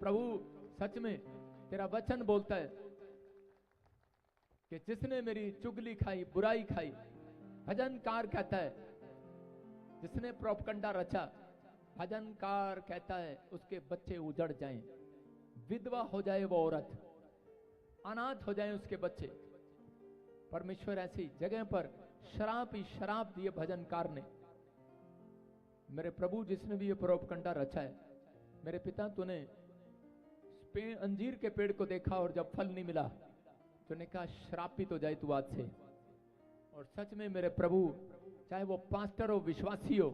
प्रभु सच में तेरा वचन बोलता है कि जिसने मेरी चुगली खाई, बुराई खाई, भजनकार कहता है, जिसने प्रोपगंडा रचा, भजनकार कहता है उसके बच्चे उजड़ जाएं, विधवा हो जाए वो औरत, अनाथ हो जाए उसके बच्चे। परमेश्वर ऐसी जगह पर शराब ही शराब दिए भजनकार ने। मेरे प्रभु जिसने भी ये प्रोपगंडा रचा है, मेरे पिता तूने अंजीर के पेड़ को देखा और जब फल नहीं मिला तूने कहा श्रापित हो जाए तू आज से। और सच में मेरे प्रभु, चाहे वो पास्टर हो, विश्वासी हो,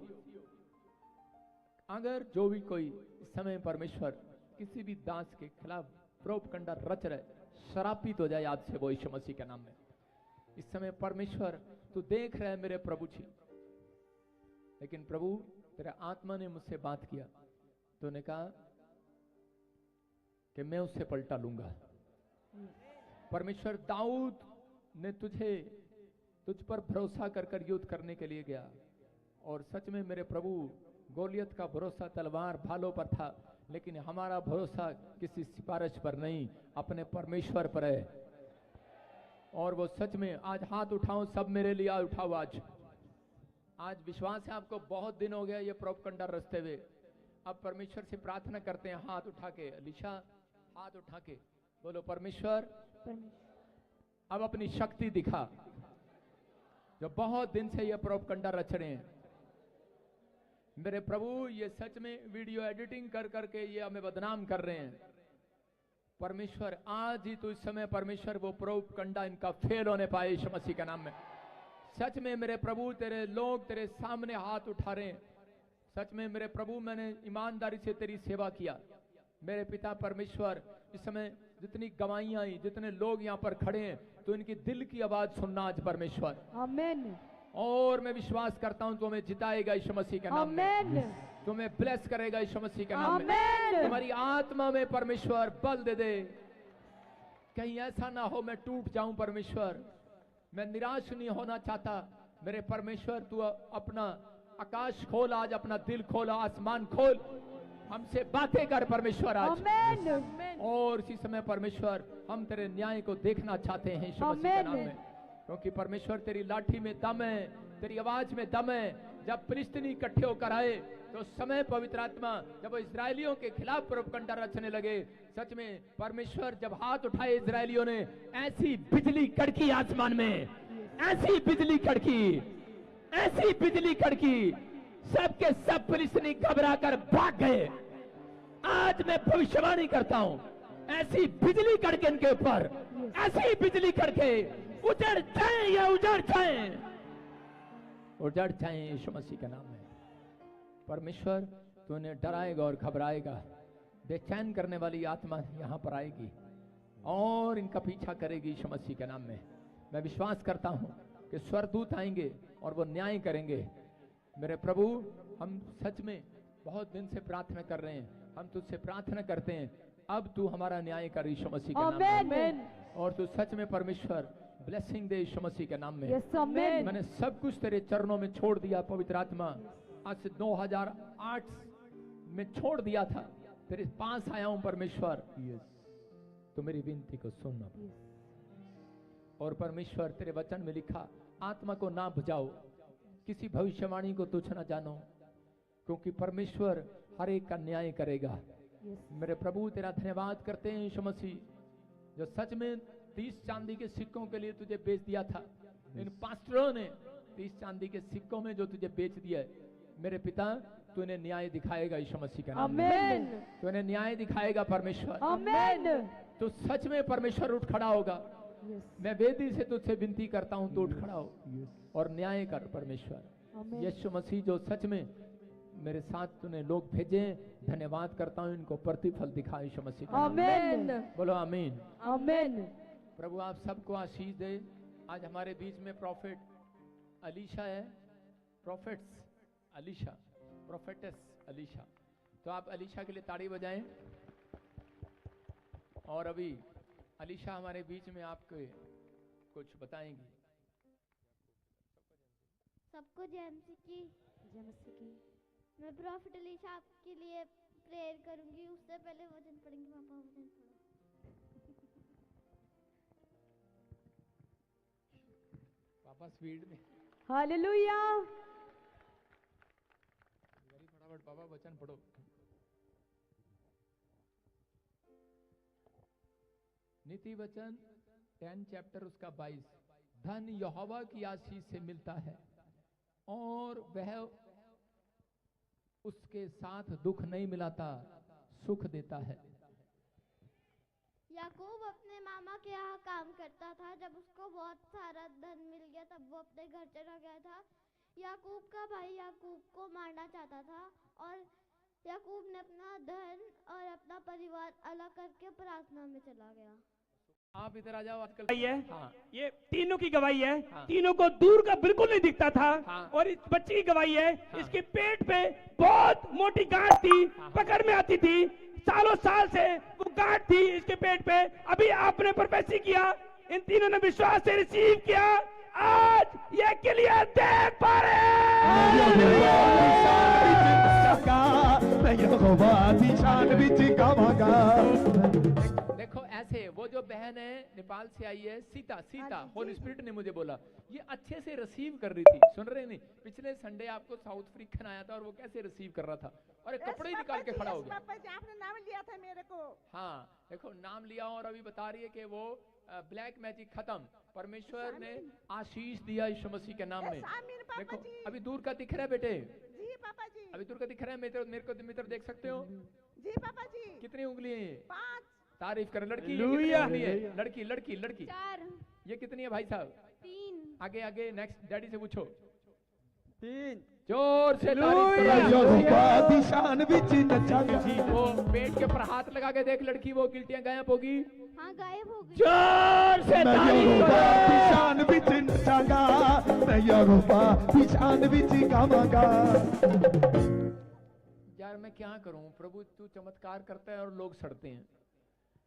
अगर जो भी कोई इस समय परमेश्वर किसी भी दास के खिलाफ प्रोपगंडा रच रहे, श्रापित हो जाए आज से वो यीशु मसीह के नाम में। इस समय परमेश्वर तू देख रहा है मेरे प्रभु जी, लेकिन प्रभु तेरे आत्मा ने मुझसे बात किया, तूने कहा कि मैं उससे पलटा लूंगा। परमेश्वर दाऊद ने तुझ पर भरोसा कर युद्ध करने के लिए गया, और सच में मेरे प्रभु गोलियत का भरोसा तलवार भालों पर था, लेकिन हमारा भरोसा किसी सिफारिश पर नहीं, अपने परमेश्वर पर है। और वो सच में आज हाथ उठाओ, सब मेरे लिए उठाओ। आज विश्वास है आपको, बहुत दिन हो गया ये प्रोपगंडा रचते हुए। अब परमेश्वर से प्रार्थना करते हैं, हाथ उठा के, अलीशा हाथ उठा के बोलो, परमेश्वर अब अपनी शक्ति दिखा, जो बहुत दिन से ये प्रोपगंडा रच रहे हैं। मेरे प्रभु ये सच में वीडियो एडिटिंग कर करके ये हमें बदनाम कर रहे हैं। परमेश्वर आज ही तो इस समय परमेश्वर वो प्रोपगंडा इनका फेल होने पाए यीशु मसीह के नाम में। सच में मेरे प्रभु तेरे लोग तेरे सामने हाथ उठा रहे हैं। सच में मेरे प्रभु मैंने ईमानदारी से तेरी सेवा किया। मेरे पिता परमेश्वर इस समय जितनी गवाहियां आई, जितने लोग यहाँ पर खड़े हैं, तो इनकी दिल की आवाज सुनना आज परमेश्वर। आमीन। और मैं विश्वास करता हूं तुम्हें जिताएगा यीशु मसीह के नाम में, तुम्हें ब्लेस करेगा यीशु मसीह के नाम में। तुम्हारी आत्मा में परमेश्वर बल दे दे। कहीं ऐसा ना हो मैं टूट जाऊं परमेश्वर, मैं निराश नहीं होना चाहता। मेरे परमेश्वर तू अपना आकाश खोल, आज अपना दिल खोल, आसमान खोल, हमसे बातें कर परमेश्वर आज। और इसी समय परमेश्वर हम तेरे न्याय को देखना चाहते हैं यीशु मसीह के नाम में, क्योंकि परमेश्वर तेरी लाठी में दम है, तेरी आवाज में दम है। जब फिलिस्तीनी इकट्ठे होकर आए तो समय पवित्र आत्मा जब वो इजरायलियों के खिलाफ प्रोपगंडा रचने लगे, सच में परमेश्वर जब हाथ उठाए इजरायलियों ने, ऐसी बिजली कड़की आसमान में, ऐसी बिजली कड़की, ऐसी बिजली कड़की, सबके सब फिलिस्तीनी घबरा कर भाग गए। आज मैं भविष्यवाणी करता हूं, ऐसी बिजली कड़के इनके ऊपर, ऐसी बिजली कड़के उजड़ जाए, या उजड़ जाए, उजड़ जाए यीशु मसीह के नाम में। परमेश्वर तू इन्हें डराएगा और घबराएगा, बेचैन करने वाली आत्मा यहां पर आएगी और इनका पीछा करेगी यीशु मसीह के नाम में। मैं विश्वास करता हूं कि स्वर्गदूत आएंगे और वो न्याय करेंगे। मेरे प्रभु हम सच में बहुत दिन से प्रार्थना कर रहे हैं, हम तुझसे प्रार्थना करते हैं, अब तू हमारा न्याय कर यीशु मसीह के नाम में। और तू सच में परमेश्वर ब्लेसिंग दे यीशु मसीह के नाम में। मैंने सब कुछ तेरे चरणों में छोड़ दिया पवित्र आत्मा। आज से 2008 में छोड़ दिया था, तेरे पास आया हूं परमेश्वर, तो मेरी विनती को सुनना। और परमेश्वर तेरे वचन में लिखा, आत्मा को ना बुझाओ, किसी भविष्यवाणी को तुच्छ ना जानो, क्योंकि परमेश्वर हर एक का न्याय करेगा। मेरे प्रभु तेरा धन्यवाद करते हैं यीशु मसीह, जो सच में 30 चांदी के सिक्कों के लिए तुझे बेच दिया था। इन पास्टरों ने 30 चांदी के सिक्कों में जो तुझे बेच दिया है, मेरे पिता तू इन्हें न्याय दिखाएगा यीशु मसीह के नाम में। तू इन्हें न्याय दिखाएगा परमेश्वर। तो सच में परमेश्वर उठ खड़ा होगा। मैं वेदी से तुझसे विनती करता हूं, तो उठ खड़ा हो और न्याय कर परमेश्वर। यीशु मसीह जो सच में मेरे साथ तूने लोग भेजे, धन्यवाद करता हूं, इनको प्रतिफल दिखा यीशु मसीह का नाम। बोलो आमीन आमीन। प्रभु आप सबको आशीष दे। आज हमारे बीच में प्रॉफिट अलीशा है, प्रॉफिट्स अलीशा, प्रोफेटेस अलीशा। तो आप अलीशा के लिए ताड़ी बजाएं। और अभी अलीशा हमारे बीच में आपको कुछ बताएंगी। सबको जय मसीह की। मैं प्रॉफिट अलीशा आपके लिए प्रेयर करूंगी। उससे पहले वचन पढ़ेंगे। पापा वचन पढ़ो। पापा स्पीड में हालेलुया। फटाफट पापा वचन पढ़ो। नीति वचन 10 चैप्टर उसका 22। धन यहोवा की आशीष से मिलता है और वह उसके साथ दुख नहीं मिलाता, सुख देता है। याकूब अपने मामा के यहाँ काम करता था। जब उसको बहुत सारा धन मिल गया तब वो अपने घर चला गया था। याकूब का भाई याकूब को मारना चाहता था और याकूब ने अपना धन और अपना परिवार अलग करके प्रार्थना में चला गया। आप इधर आ जाओ। आजकल है हाँ। ये तीनों की गवाही है। हाँ। तीनों को दूर का बिल्कुल नहीं दिखता था। हाँ। और इस बच्ची की गवाही है। हाँ। इसके पेट पे बहुत मोटी गांठ थी। हाँ। पकड़ में आती थी। सालों साल से वो गांठ थी इसके पेट पे। अभी आपने प्रोफेसी किया, इन तीनों ने विश्वास से रिसीव किया। आज ये क्लियर देख पा रहे देखो ऐसे वो जो बहन है नेपाल से आई है, सीता सीता होली स्पिरिट ने मुझे बोला ये अच्छे से रिसीव कर रही थी। सुन रहे नहीं? पिछले संडे आपको साउथ अफ्रीकन आया था और वो कैसे रिसीव कर रहा था और कपड़े ही निकाल के खड़ा हो गया। आपने नाम लिया था मेरे को। हाँ देखो नाम लिया और अभी बता रही है कि वो ब्लैक मैजिक खत्म। परमेश्वर ने आशीष दिया यीशु मसीह के नाम में। देखो अभी दूर का दिख रहा है बेटे। जी पापा जी। अभी दूर का दिख रहा है। मेरे को देख सकते हो? जी पापा जी। कितनी उंगली है? 5। तारीफ कर। लड़की ये हालेलुया। कितनी उंगली है? लड़की लड़की लड़की 4 ये कितनी है भाई साहब? 3 आगे आगे नेक्स्ट डैडी से पूछो। 3। जोर से वो पेट के ऊपर हाथ लगा के देख लड़की वो गिल्टियां गायब होगी। हाँ गायब हो गई। जोर से यार मैं क्या करूं प्रभु, तू चमत्कार करता है और लोग सड़ते हैं।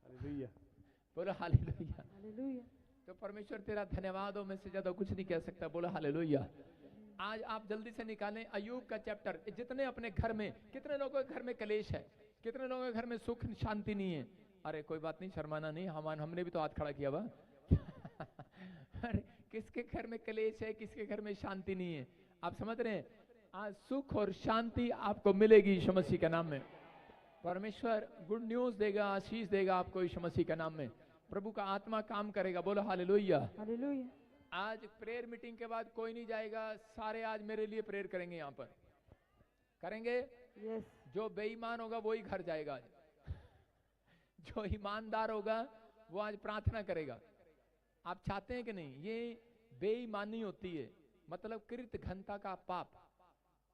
हालेलुया बोलो हालेलुया। हालेलुया। तो परमेश्वर तेरा धन्यवाद हो, मैं से ज्यादा कुछ नहीं कह सकता। बोलो हालेलुया। आज आप जल्दी से निकालें अय्यूब का चैप्टर। जितने अपने घर में, कितने लोगों के घर में कलेश है, कितने लोगों के घर में सुख शांति नहीं है। अरे कोई बात नहीं, शर्माना नहीं, हमने भी तो हाथ खड़ा किया हुआ। अरे किसके घर में कलेश है, किसके घर में शांति नहीं है? आप समझ रहे हैं? आज सुख और शांति आपको मिलेगी यीशु मसीह के नाम में। परमेश्वर गुड न्यूज देगा, आशीष देगा आपको यीशु मसीह के नाम में। प्रभु का आत्मा काम करेगा। बोलो हालेलुया। हालेलुया। आज प्रेयर मीटिंग के बाद कोई नहीं जाएगा, सारे आज मेरे लिए प्रेयर करेंगे। यहाँ पर करेंगे। यस। जो बेईमान होगा वही घर जाएगा आज। जो ईमानदार होगा वो आज प्रार्थना करेगा। आप चाहते हैं कि नहीं? ये बेईमानी होती है, मतलब कृत घनता का पाप।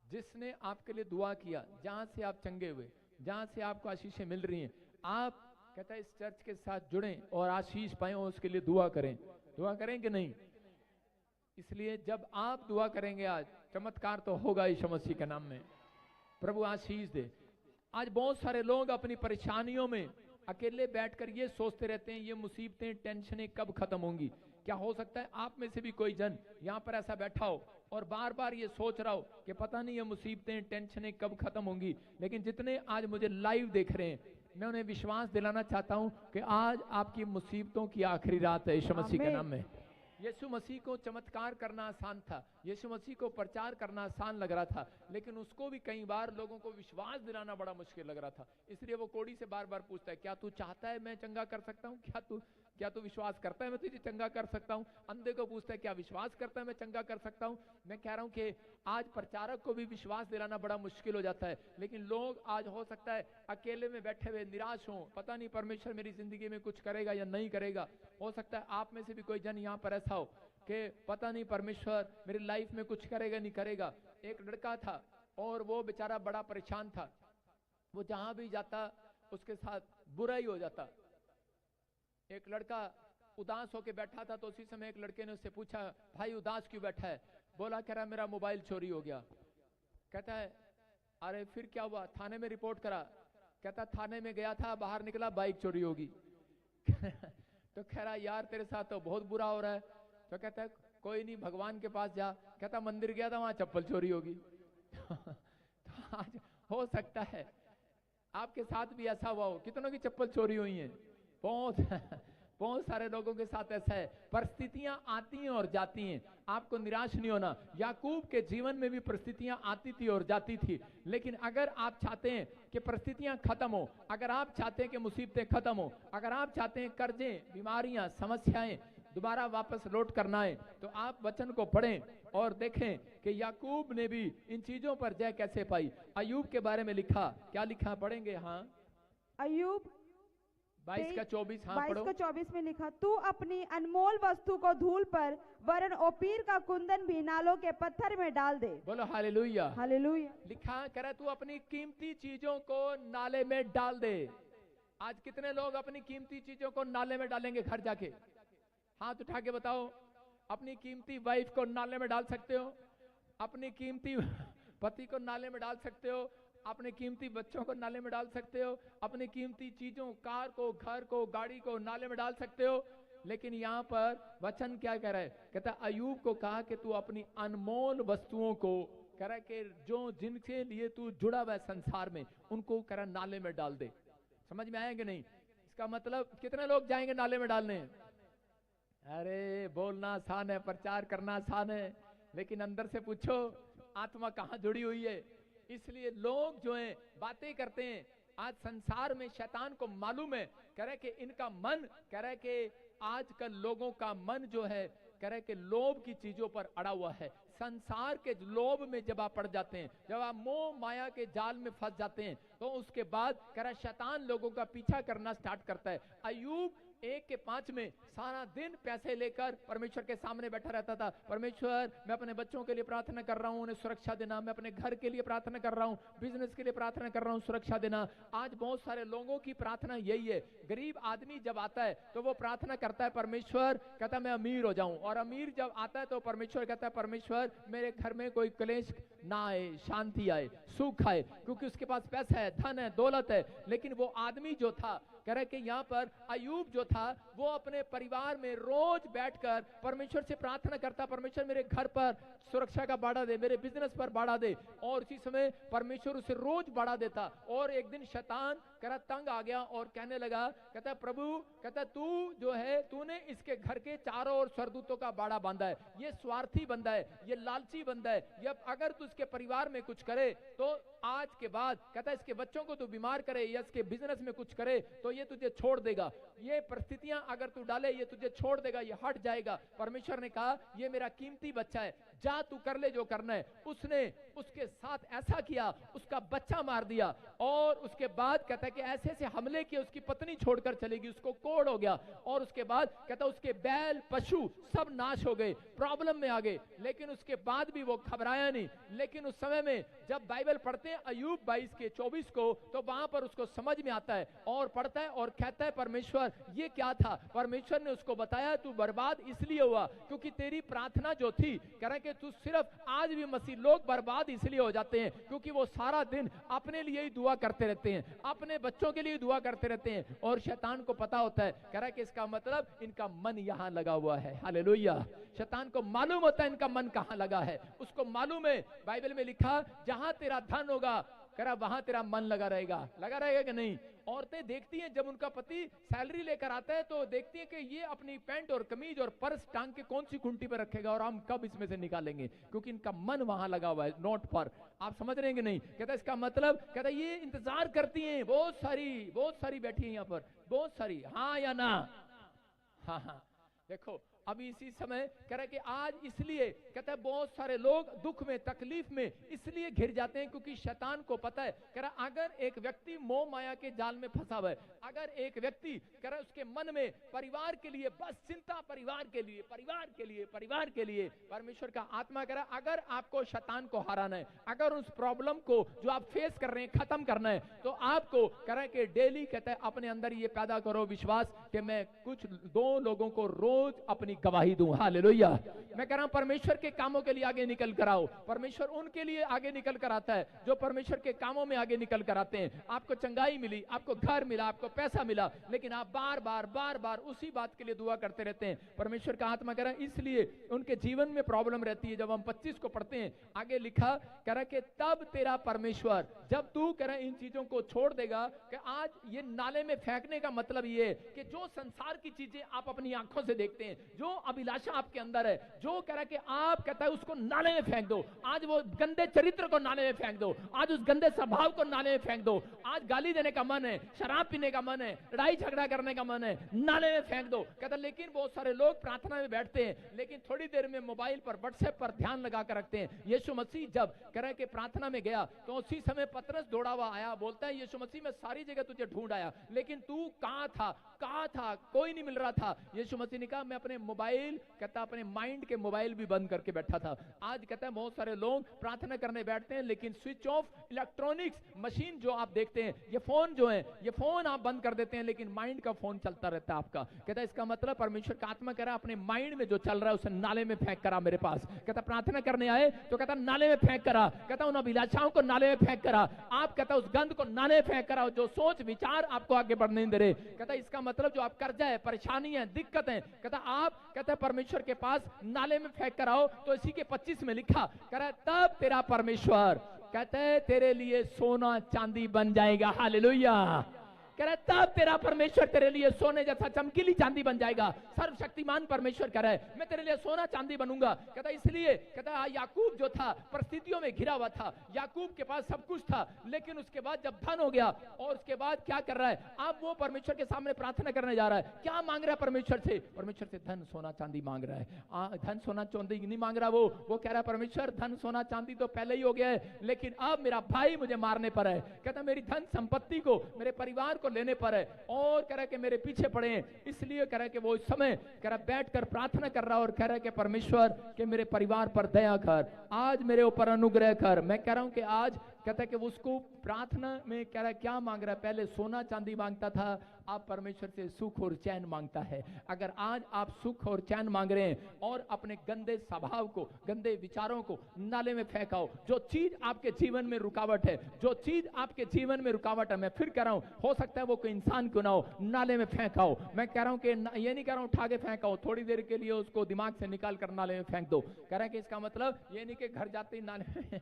जिसने आपके लिए दुआ किया, जहां से आप चंगे हुए, जहां से आपको आशीषें मिल रही हैं, आप कहता है इस चर्च के साथ जुड़ें और आशीष पाएं और उसके लिए दुआ करें। दुआ करें कि नहीं? इसलिए जब आप दुआ करेंगे आज चमत्कार तो होगा यीशु मसीह के नाम में। प्रभु आशीष दे। आज बहुत सारे लोग अपनी परेशानियों में अकेले बैठकर ये सोचते रहते हैं, ये मुसीबतें टेंशनें कब खत्म होंगी। क्या हो सकता है आप में से भी कोई जन यहाँ पर ऐसा बैठा हो और बार बार ये सोच रहा हो कि पता नहीं ये मुसीबतें टेंशनें कब खत्म होंगी। लेकिन जितने आज मुझे लाइव देख रहे हैं, मैं उन्हें विश्वास दिलाना चाहता हूं कि आज आपकी मुसीबतों की आखिरी रात है यीशु मसीह के नाम में। यीशु मसीह को चमत्कार करना आसान था, यीशु मसीह को प्रचार करना आसान लग रहा था, लेकिन उसको भी कई बार लोगों को विश्वास दिलाना बड़ा मुश्किल लग रहा था। इसलिए वो कोड़ी से बार बार पूछता है, क्या तू चाहता है मैं चंगा कर सकता हूँ? क्या तू विश्वास करता है मैं तुझे चंगा कर सकता हूँ? अंधे को पूछता है, क्या विश्वास करता है मैं चंगा कर सकता हूँ? मैं कह रहा हूँ कि आज प्रचारक को भी विश्वास दिलाना बड़ा मुश्किल हो जाता है। लेकिन लोग आज हो सकता है अकेले में बैठे हुए निराश हों, पता नहीं परमेश्वर मेरी जिंदगी में कुछ करेगा या नहीं करेगा। हो सकता है आप में से भी कोई जन यहाँ पर ऐसा हो कि पता नहीं परमेश्वर मेरी लाइफ में कुछ करेगा नहीं करेगा। एक लड़का था और वो बेचारा बड़ा परेशान था। वो जहां भी जाता उसके साथ बुरा ही हो जाता। एक लड़का उदास होके बैठा था तो उसी समय एक लड़के ने उससे पूछा, भाई उदास क्यों बैठा है? बोला, कह रहा मेरा मोबाइल चोरी हो गया। कहता है अरे फिर क्या हुआ? थाने में रिपोर्ट करा। कहता थाने में गया था, बाहर निकला बाइक चोरी होगी। तो कह रहा यार तेरे साथ तो बहुत बुरा हो रहा है। तो कहता है कोई नहीं, भगवान के पास जा। कहता मंदिर गया था, वहां चप्पल चोरी होगी। तो आज हो सकता है आपके साथ भी ऐसा हुआ हो, कितनों की चप्पल चोरी हुई है, बहुत बहुत सारे लोगों के साथ ऐसा है। परिस्थितियां आती हैं और जाती हैं, आपको निराश नहीं होना। याकूब के जीवन में भी परिस्थितियां आती थी और जाती थी, लेकिन अगर आप चाहते हैं कि परिस्थितियां खत्म हो, अगर आप चाहते हैं कि मुसीबतें खत्म हो, अगर आप चाहते हैं कर्जे, बीमारियां, समस्याएं दोबारा वापस लौट करना है, तो आप वचन को पढ़ें और देखें कि याकूब ने भी इन चीजों पर जय कैसे पाई। अय्यूब के बारे में लिखा, क्या लिखा, पढ़ेंगे? हाँ, अय्यूब 22 का 24। हाँ 22 पढ़ो। का 24 में लिखा, तू अपनी अनमोल वस्तु को धूल पर वरन ओपीर का कुंदन भी नालों के पत्थर में डाल दे। बोलो हालेलुया। हालेलुया। लिखा करे तू अपनी कीमती चीजों को नाले में डाल दे। आज कितने लोग अपनी कीमती चीजों को नाले में डालेंगे घर जाके? हाथ उठा के बताओ। अपनी कीमती वाइफ को नाले में डाल सकते हो, अपनी कीमती पति को नाले में डाल सकते हो, अपने कीमती बच्चों को नाले में डाल सकते हो, अपनी कीमती चीजों, कार को, घर को, गाड़ी को नाले में डाल सकते हो। लेकिन यहाँ पर वचन क्या कह रहा है? कहता है अय्यूब को कहा कि तू अपनी अनमोल वस्तुओं को, कह रहा है कि जो जिनके लिए तू जुड़ा हुआ है संसार में, उनको कह रहा नाले में डाल दे। समझ में आएंगे नहीं? इसका मतलब कितने लोग जाएंगे नाले में डालने? अरे बोलना आसान है, प्रचार करना आसान है, लेकिन अंदर से पूछो आत्मा कहाँ जुड़ी हुई है। इसलिए लोग जो हैं बातें करते हैं। आज संसार में शैतान को मालूम है, कह रहे कि इनका मन, कह रहे कि आजकल लोगों का मन जो है, कह रहे कि लोभ की चीजों पर अड़ा हुआ है। संसार के लोभ में जब आप पड़ जाते हैं, जब आप मोह माया के जाल में फंस जाते हैं, तो उसके बाद कह रहा शैतान लोगों का पीछा करना स्टार्ट करता है। अय्यूब 1:5 में सारा दिन पैसे लेकर परमेश्वर के सामने बैठा रहता था। परमेश्वर, मैं अपने बच्चों के लिए प्रार्थना कर रहा हूँ, उन्हें सुरक्षा देना। मैं अपने घर के लिए प्रार्थना कर रहा हूँ, बिजनेस के लिए प्रार्थना कर रहा हूँ, सुरक्षा देना। आज बहुत सारे लोगों की प्रार्थना यही है। गरीब आदमी जब आता है तो वो प्रार्थना करता है, परमेश्वर, कहता है मैं अमीर हो जाऊं। और अमीर जब आता है तो परमेश्वर कहता है, परमेश्वर मेरे घर में कोई क्लेश ना आए, शांति आए, सुख आए, क्योंकि उसके पास पैसा है, धन है, दौलत है। लेकिन वो आदमी जो था, कह रहे कि यहाँ पर अय्यूब जो था, वो अपने परिवार में रोज बैठकर परमेश्वर से प्रार्थना करता, परमेश्वर मेरे घर पर सुरक्षा का बाड़ा दे, मेरे बिजनेस पर बाड़ा दे। और इसी समय परमेश्वर उसे रोज बाड़ा देता। और एक दिन शैतान करा तंग आ गया और कहने लगा, कहता है प्रभु, कहता है तू जो है, तूने इसके घर के चारों ओर स्वर्गदूतों का बाड़ा बांधा है, ये स्वार्थी बंदा है, ये लालची बंदा है, ये अगर तू इसके परिवार में कुछ करे तो आज के बाद, कहता है इसके बच्चों को तू बीमार करे या इसके बिजनेस में कुछ करे तो ये तुझे छोड़ देगा। ये परिस्थितियां अगर तू डाले, ये तुझे छोड़ देगा, ये हट जाएगा। परमेश्वर ने कहा ये मेरा कीमती बच्चा है, जा तू कर ले जो करना है। उसने उसके साथ ऐसा किया, उसका बच्चा मार दिया। और उसके बाद कहता है कि ऐसे ऐसे हमले किए, उसकी पत्नी छोड़कर चलेगी, उसको कोढ़ हो गया। और उसके बाद कहता है उसके बैल पशु सब नाश हो गए, प्रॉब्लम में आ गए। लेकिन उसके बाद भी वो घबराया नहीं। लेकिन उस समय में जब बाइबल पढ़ते हैं अय्यूब 22:24 को, तो वहां पर उसको समझ में आता है और पढ़ता है और कहता है, परमेश्वर ये क्या था? परमेश्वर ने उसको बताया, तू बर्बाद इसलिए हुआ क्योंकि तेरी प्रार्थना जो थी, कह रहे कि तू सिर्फ, आज भी मसीह लोग बर्बाद इसलिए हो जाते हैं क्योंकि वो सारा दिन अपने लिए ही दुआ करते रहते हैं, अपने बच्चों के लिए दुआ करते रहते हैं। और शैतान को पता होता है, कह रहा है कि इसका मतलब इनका मन यहां लगा हुआ है। हालेलुया। शैतान को मालूम होता है इनका मन कहां लगा है, उसको मालूम है। बाइबल में लिखा, जहां तेरा धन होगा, कह रहा वहां तेरा मन लगा रहेगा। लगा रहेगा कि नहीं? औरतें देखती हैं जब उनका पति सैलरी लेकर आता है तो देखती हैं कि ये अपनी पैंट और कमीज और पर्स टांग के कौन सी कुंटी पर रखेगा और हम कब इसमें से निकालेंगे, क्योंकि इनका मन वहां लगा हुआ है, नोट पर। आप समझ रहे हैं कि नहीं? कहता है इसका मतलब, कहता है ये इंतजार करती हैं, बहुत सारी बैठी है यहाँ पर, बहुत सारी। हाँ या ना? हाँ हाँ। देखो अभी इसी समय कह रहा कि आज इसलिए, कहता है बहुत सारे लोग दुख में, तकलीफ में इसलिए घिर जाते हैं क्योंकि शैतान को पता है, कह रहा अगर एक व्यक्ति मोह माया के जाल में फंसा हुआ है, अगर एक व्यक्ति, कह रहा उसके मन में परिवार के लिए बस चिंता, परिवार के लिए, परिवार के लिए, परिवार के लिए, परमेश्वर का आत्मा कह रहा अगर आपको शैतान को हराना है, अगर उस प्रॉब्लम को जो आप फेस कर रहे हैं खत्म करना है, तो आपको कह रहा है कि डेली, कहता है अपने अंदर ये पैदा करो विश्वास कि मैं कुछ 2 लोगों को रोज अपनी अपनी गवाही दूं। हालेलुया। मैं कह रहा हूं परमेश्वर के कामों के लिए आगे निकल कर आओ। परमेश्वर उनके लिए आगे निकल कर आता है जो परमेश्वर के कामों में आगे निकल कर आते हैं। आपको चंगाई मिली, आपको घर मिला, आपको पैसा मिला, लेकिन आप बार बार उसी बात के लिए दुआ करते रहते हैं। परमेश्वर का आत्मा कह रहा है इसलिए उनके जीवन में प्रॉब्लम रहती है। जब हम 25 को पढ़ते हैं, आगे लिखा कह रहा है कि तब तेरा परमेश्वर, जब तू कह रहा है इन चीजों को छोड़ देगा, कि आज ये नाले में फेंकने का मतलब ये है कि जो संसार की चीजें आप अपनी आंखों से देखते हैं, जो अभिलाषा आपके अंदर है, जो कह रहा है कि आप कहता है उसको नाले में फेंक दो। आज वो गंदे चरित्र को नाले में फेंक दो, आज उस गंदे स्वभाव को नाले में फेंक दो। आज गाली देने का मन है, शराब पीने का मन है, लड़ाई झगड़ा करने का मन है, नाले में फेंक दो। कहता लेकिन बहुत सारे लोग प्रार्थना में बैठते हैं, लेकिन थोड़ी देर में मोबाइल पर, व्हाट्सएप पर ध्यान लगा कर रखते हैं। यीशु मसीह जब कह रहा है कि प्रार्थना में गया तो उसी समय पतरस दौड़ा हुआ आया, बोलता है यीशु मसीह मैं सारी जगह तुझे ढूंढ आया, लेकिन तू कहां था, कोई नहीं मिल रहा था। यीशु मसीह ने कहा मैं अपने मोबाइल, कहता अपने माइंड के मोबाइल भी बंद करके बैठा था। आज कहता है बहुत सारे लोग प्रार्थना करने बैठते हैं, लेकिन स्विच ऑफ इलेक्ट्रॉनिक्स मशीन जो आप देखते हैं, ये फोन जो है, ये फोन आप बंद कर देते हैं, लेकिन माइंड का फोन चलता रहता है आपका। कहता है इसका मतलब परमेश्वर का आत्मा कह रहा है अपने माइंड में जो चल रहा है उसे नाले में फेंक करा मेरे पास। कहता प्रार्थना करने आए तो कहता नाले में फेंक करा, कहता उन अभिलाषाओं को नाले में फेंक करा, आप कहता उस गंध को नाले में फेंक करा, जो सोच विचार आपको आगे बढ़ने नहीं दे रहे। कहता इसका मतलब जो आप कर्जा है, परेशानी है, दिक्कत है, कहता आप कहता परमेश्वर के पास नाले में फेंक कर आओ। तो इसी के 25 में लिखा कह रहा है तब तेरा परमेश्वर कहते हैं तेरे लिए सोना चांदी बन जाएगा। हालेलुया। कह रहा है तब तेरा परमेश्वर तेरे लिए सोने जैसा चमकीली चांदी बन जाएगा। सर्वशक्तिमान परमेश्वर कह रहा है मैं तेरे लिए सोना चांदी बनूंगा। कहता इसलिए कहता याकूब जो था परिस्थितियों में घिरा हुआ था, याकूब के पास सब कुछ था, लेकिन उसके बाद जब धन हो गया और उसके बाद क्या कर रहा है, अब वो परमेश्वर के सामने प्रार्थना करने जा रहा है। क्या मांग रहा है परमेश्वर से? परमेश्वर से धन सोना चांदी मांग रहा है। धन सोना चांदी नहीं मांग रहा, वो कह रहा है परमेश्वर धन सोना चांदी तो पहले ही हो गया है, लेकिन अब मेरा भाई मुझे मारने पर है। कहता मेरी धन संपत्ति को, मेरे परिवार को लेने पर है, और कह रहा है कि मेरे पीछे पड़े हैं। इसलिए कह रहा है कि वो इस समय कह रहा है बैठकर प्रार्थना कर रहा है और कह रहा है कि परमेश्वर के मेरे परिवार पर दया कर, आज मेरे ऊपर अनुग्रह कर। मैं कह रहा हूं कि आज कहता है कि उसको प्रार्थना में कह रहा है क्या मांग रहा है, पहले सोना चांदी मांगता था, आप परमेश्वर से सुख और चैन मांगता है। अगर आज आप सुख और चैन मांग रहे हैं और अपने गंदे स्वभाव को, गंदे विचारों को नाले में फेंकाओ, जो चीज आपके जीवन में रुकावट है, जो चीज आपके जीवन में रुकावट है, मैं फिर कह रहा हूं हो सकता है वो कोई इंसान क्यों ना हो, नाले में फेंकाओ। मैं कह रहा हूं कि ये नहीं कह रहा हूं उठा के फेंकाओ, थोड़ी देर के लिए उसको दिमाग से निकाल कर नाले में फेंक दो। कह रहा है कि इसका मतलब ये नहीं कि घर जाते ही नाले में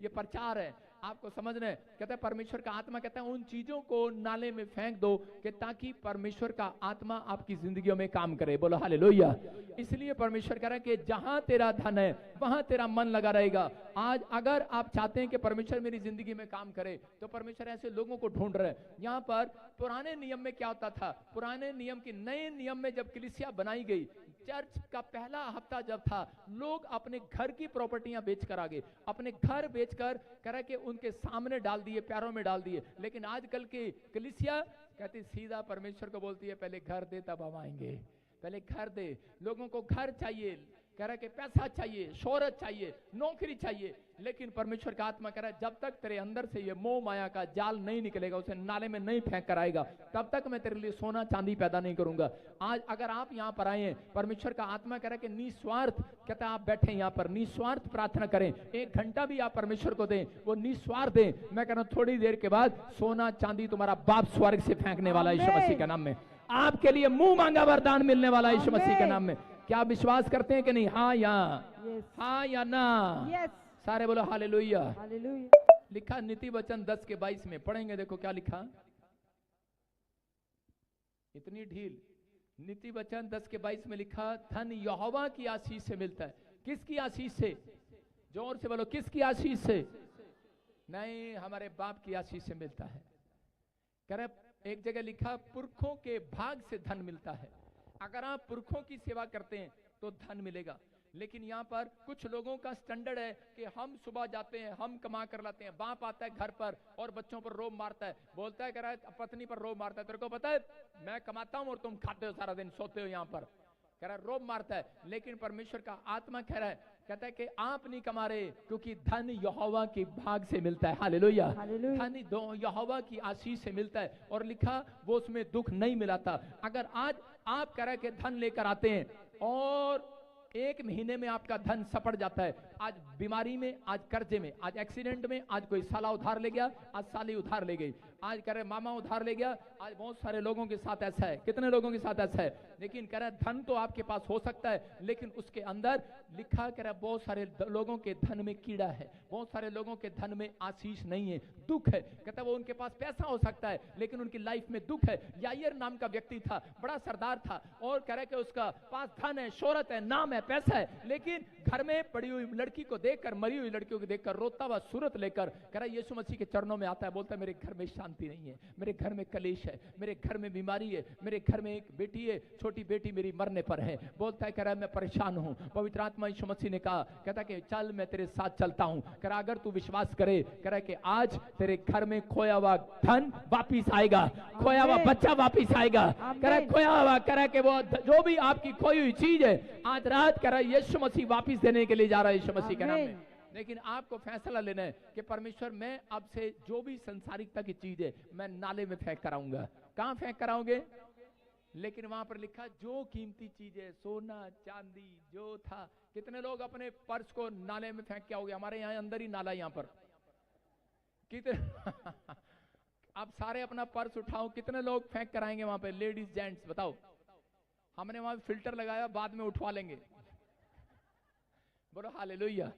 ये प्रचार है, आपको समझना है। कहता है परमेश्वर का आत्मा कहता है उन चीजों को नाले में फेंक दो कि ताकि परमेश्वर का आत्मा आपकी जिंदगियों में काम करे। बोलो हालेलुया। इसलिए परमेश्वर कह रहा है कि जहां तेरा धन है वहां तेरा मन लगा रहेगा। आज अगर आप चाहते हैं कि परमेश्वर मेरी जिंदगी में काम करे, तो परमेश्वर ऐसे लोगों को ढूंढ रहे हैं। यहाँ पर पुराने नियम में क्या होता था, पुराने नियम की नए नियम में जब कलीसिया बनाई गई, चर्च का पहला हफ्ता जब था, लोग अपने घर की प्रॉपर्टियां बेचकर आ गए, अपने घर बेचकर कह के उनके सामने डाल दिए, पैरों में डाल दिए। लेकिन आजकल की कलीसिया कहती सीधा परमेश्वर को बोलती है पहले घर दे तब हम आएंगे, पहले घर दे। लोगों को घर चाहिए, कह रहा है कि पैसा चाहिए, शोहरत चाहिए, नौकरी चाहिए, लेकिन परमेश्वर का आत्मा कह रहा है जब तक तेरे अंदर से ये मोह माया का जाल नहीं निकलेगा, उसे नाले में नहीं फेंक कर आएगा, तब तक मैं तेरे लिए सोना चांदी पैदा नहीं करूंगा। आज अगर आप यहाँ पर आए हैं, परमेश्वर का आत्मा कह रहा है कि निस्वार्थ, कहता है आप बैठे यहाँ पर निस्वार्थ प्रार्थना करें, 1 घंटा भी आप परमेश्वर को दें, वो निस्वार्थ दें। मैं कह रहा हूँ थोड़ी देर के बाद सोना चांदी तुम्हारा बाप स्वर्ग से फेंकने वाला यीशु मसीह के नाम में, आपके लिए मुंह मांगा वरदान मिलने वाला यीशु मसीह के नाम में। क्या विश्वास करते हैं कि नहीं? हाँ या हाँ या ना? सारे बोलो हालेलुया। लिखा नीति वचन 10 के 22 में पढ़ेंगे, देखो क्या लिखा, इतनी ढील। नीति वचन 10 के 22 में लिखा धन यहोवा की आशीष से मिलता है। किसकी आशीष से? जोर से बोलो किसकी आशीष से? नहीं, हमारे बाप की आशीष से मिलता है। कह रहे एक जगह लिखा पुरखों के भाग से धन मिलता है। अगर आप पुरखों की सेवा करते हैं तो धन मिलेगा। लेकिन यहाँ पर कुछ लोगों का स्टैंडर्ड है कि हम सुबह जाते हैं, हम कमा कर लाते हैं, बाप आता है घर पर और बच्चों पर रोब मारता है, बोलता है कह रहा है पत्नी पर रोब मारता है, तेरे को पता है मैं कमाता हूं और तुम खाते हो सारा दिन, सोते हो यहाँ पर, कह रहा है रोब मारता है। लेकिन परमेश्वर का आत्मा कह रहा है, कहता है कि आप नहीं कमा रहे क्योंकि धन यहोवा की भाग से मिलता है। हालेलुया। धन यहोवा की आशीष से मिलता है, और लिखा वो उसमें दुख नहीं मिलाता। अगर आज आप कह रहे कि धन लेकर आते हैं और 1 महीने में आपका धन सपट जाता है। आज बीमारी में, आज कर्जे में, आज एक्सीडेंट में, आज कोई साला उधार ले गया, आज साली उधार ले गई, आज कह रहे मामा उधार ले गया। आज बहुत सारे लोगों के साथ ऐसा है। कितने लोगों के साथ ऐसा है? लेकिन कह रहे धन तो आपके पास हो सकता है, लेकिन उसके अंदर लिखा कह रहा बहुत सारे लोगों के धन में कीड़ा है, बहुत सारे लोगों के धन में आशीष नहीं है, दुख है। कहता वो उनके पास पैसा हो सकता है, लेकिन उनकी लाइफ में दुख है। यायर नाम का व्यक्ति था, बड़ा सरदार था, और कह रहे कि उसका पास धन है, शोहरत है, नाम है, पैसा है, लेकिन घर में पड़ी हुई लड़की को देखकर, मरी हुई लड़कियों को देखकर रोता हुआ सूरत लेकर कह रहा यीशु मसीह के चरणों में आता है, बोलता है मेरे घर में शांति नहीं है, मेरे घर में कलेश है, मेरे घर में बीमारी है, मेरे घर में एक बेटी है, छोटी बेटी मेरी मरने पर है। बोलता है कह रहा मैं परेशान हूं। पवित्र आत्मा यीशु मसीह ने कहा, कहता कि चल मैं तेरे साथ चलता हूं। कह रहा अगर तू विश्वास करे, कह रहा कि आज तेरे घर में खोया हुआ धन वापिस आएगा, खोया हुआ बच्चा वापिस आएगा। कह रहा खोया हुआ, कह रहा कि वो जो भी आपकी खोई हुई चीज है आज रात कह रहा यीशु मसीह वापिस देने के लिए जा रहा है यीशु मसीह के नाम में। लेकिन आपको फैसला लेना है कि परमेश्वर मैं अब से जो भी संसारिकता की चीज है मैं नाले में फेंक कराऊंगा। कहां फेंक कराओगे? लेकिन वहां पर लिखा जो कीमती चीज है, सोना चांदी जो था। कितने लोग अपने पर्स को नाले में फेंक के आओगे? हमारे यहाँ अंदर ही नाला, यहाँ पर कितने आप सारे अपना पर्स उठाओ, कितने लोग फेंक कर आएंगे वहां पे? लेडीज जेंट्स बताओ। हमने वहां फिल्टर लगाया, बाद में उठवा लेंगे। बोलो हालेलुया।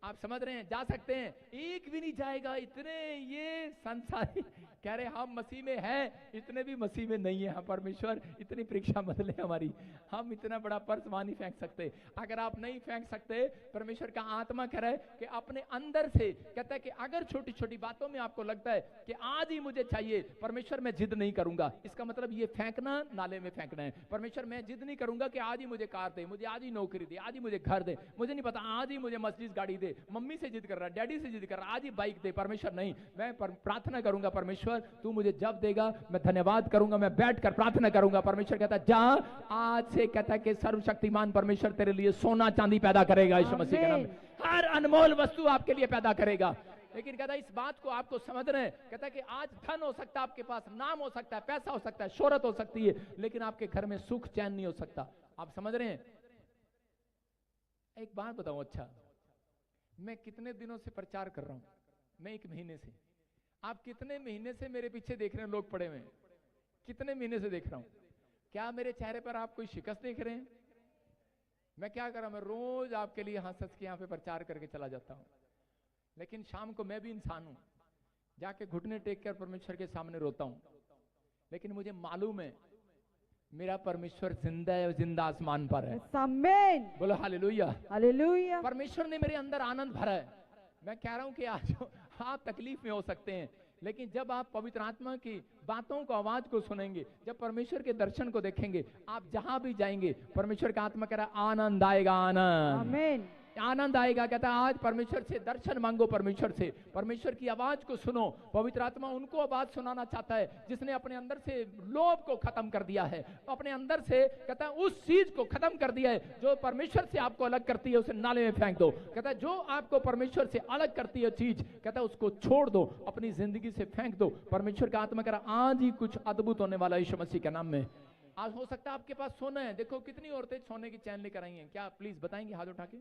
आप समझ रहे हैं? जा सकते हैं, एक भी नहीं जाएगा। इतने ये संसारी कह रहे हम मसीह में हैं, इतने भी मसीह में नहीं है। हम परमेश्वर इतनी परीक्षा मत ले हमारी, हम इतना बड़ा पर्स वहां नहीं फेंक सकते। अगर आप नहीं फेंक सकते, परमेश्वर का आत्मा कह रहा है कि अपने अंदर से कहता है कि अगर छोटी छोटी बातों में आपको लगता है कि आज ही मुझे चाहिए, परमेश्वर मैं जिद नहीं करूंगा। इसका मतलब ये फेंकना, नाले में फेंकना है। परमेश्वर मैं जिद नहीं करूंगा कि आज ही मुझे कार दे, मुझे आज ही नौकरी दे, आज ही मुझे घर दे, मुझे नहीं पता आज ही मुझे मर्सिडीज गाड़ी दे। मम्मी से जिद कर रहा है, डैडी से जिद कर रहा है आज ही बाइक दे। परमेश्वर नहीं, मैं प्रार्थना करूंगा परमेश्वर तू मुझे जब देगा मैं धन्यवाद करूंगा, मैं बैठकर प्रार्थना करूंगा। परमेश्वर कहता जा आज से, कहता है कि सर्वशक्तिमान परमेश्वर तेरे लिए सोना चांदी पैदा करेगा यीशु मसीह के नाम में। हर अनमोल वस्तु आपके लिए पैदा करेगा। लेकिन कहता है इस बात को आपको समझना है। कहता है कि आज धन हो सकता है आपके पास, नाम हो सकता है, पैसा हो सकता है, शोहरत हो सकती है, लेकिन आपके घर में सुख चैन नहीं हो सकता। आप समझ रहे हैं? एक बात बताऊं, अच्छा मैं कितने दिनों से प्रचार कर रहा हूं? मैं 1 महीने से। आप कितने महीने से मेरे पीछे देख रहे हैं? लोग पड़े हुए हैं, कितने महीने से देख रहा हूं? क्या मेरे चेहरे पर आप कोई शिकस्त देख रहे हैं? मैं क्या कर रहा हूं? मैं रोज आपके लिए हंस हंस के यहाँ पे प्रचार करके चला जाता हूं, लेकिन शाम को मैं भी इंसान हूं, जाके घुटने टेक कर परमेश्वर के सामने रोता हूं। लेकिन मुझे मालूम है मेरा परमेश्वर जिंदा है, जिंदा आसमान पर है। आमीन। बोलो हालेलुया। हालेलुया। परमेश्वर ने मेरे अंदर आनंद भरा है। मैं कह रहा हूं कि आज आप तकलीफ में हो सकते हैं, लेकिन जब आप पवित्र आत्मा की बातों को, आवाज को सुनेंगे, जब परमेश्वर के दर्शन को देखेंगे, आप जहां भी जाएंगे परमेश्वर का आत्मा कह रहा है आनंद आएगा, आनंद, आमीन, आनंद आएगा। कहता है आज परमेश्वर से दर्शन मांगो, परमेश्वर से, परमेश्वर की आवाज को सुनो। पवित्र आत्मा उनको आवाज सुनाना चाहता है जिसने अपने अंदर से लोभ को खत्म कर दिया है, अपने अंदर से कहता है उस चीज को खत्म कर दिया है जो परमेश्वर से आपको अलग करती है, उसे नाले में फेंक दो। कहता है जो आपको परमेश्वर से अलग करती है चीज, कहता है उसको छोड़ दो, अपनी जिंदगी से फेंक दो। परमेश्वर का आत्मा कह रहा आज ही कुछ अद्भुत होने वाला यीशु मसीह के नाम में। आज हो सकता है आपके पास सोना है। देखो कितनी औरतें सोने की चैन लेकर आई हैं, क्या प्लीज बताएंगे? हाथ उठा के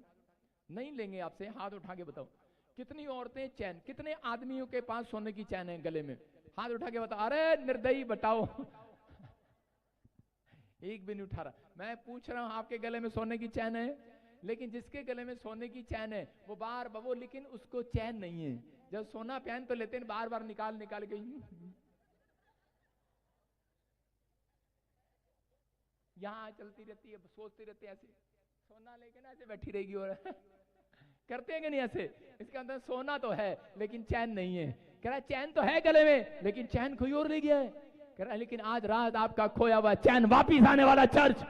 नहीं लेंगे आपसे, हाथ उठा के बताओ कितनी औरतें चैन, कितने आदमियों के पास सोने की चैन है गले में? हाथ उठा के बताओ। अरे निर्दयी बताओ एक भी नहीं उठा रहा। मैं पूछ रहा हूं आपके गले में सोने की चैन है? लेकिन जिसके गले में सोने की चैन है वो बार बार, लेकिन उसको चैन नहीं है। जब सोना पहन तो लेते हैं, बार बार निकाल निकाल के यहाँ चलती रहती है, सोचती रहती है, ऐसे सोना लेके ना ऐसे बैठी रहेगी और करते हैं कि नहीं ऐसे? इसके अंदर सोना तो है लेकिन चैन नहीं है। कह रहा है चैन तो है गले में लेकिन चैन कोई और ले गया है। कह रहा है लेकिन आज रात आपका खोया हुआ चैन वापिस आने वाला चर्च।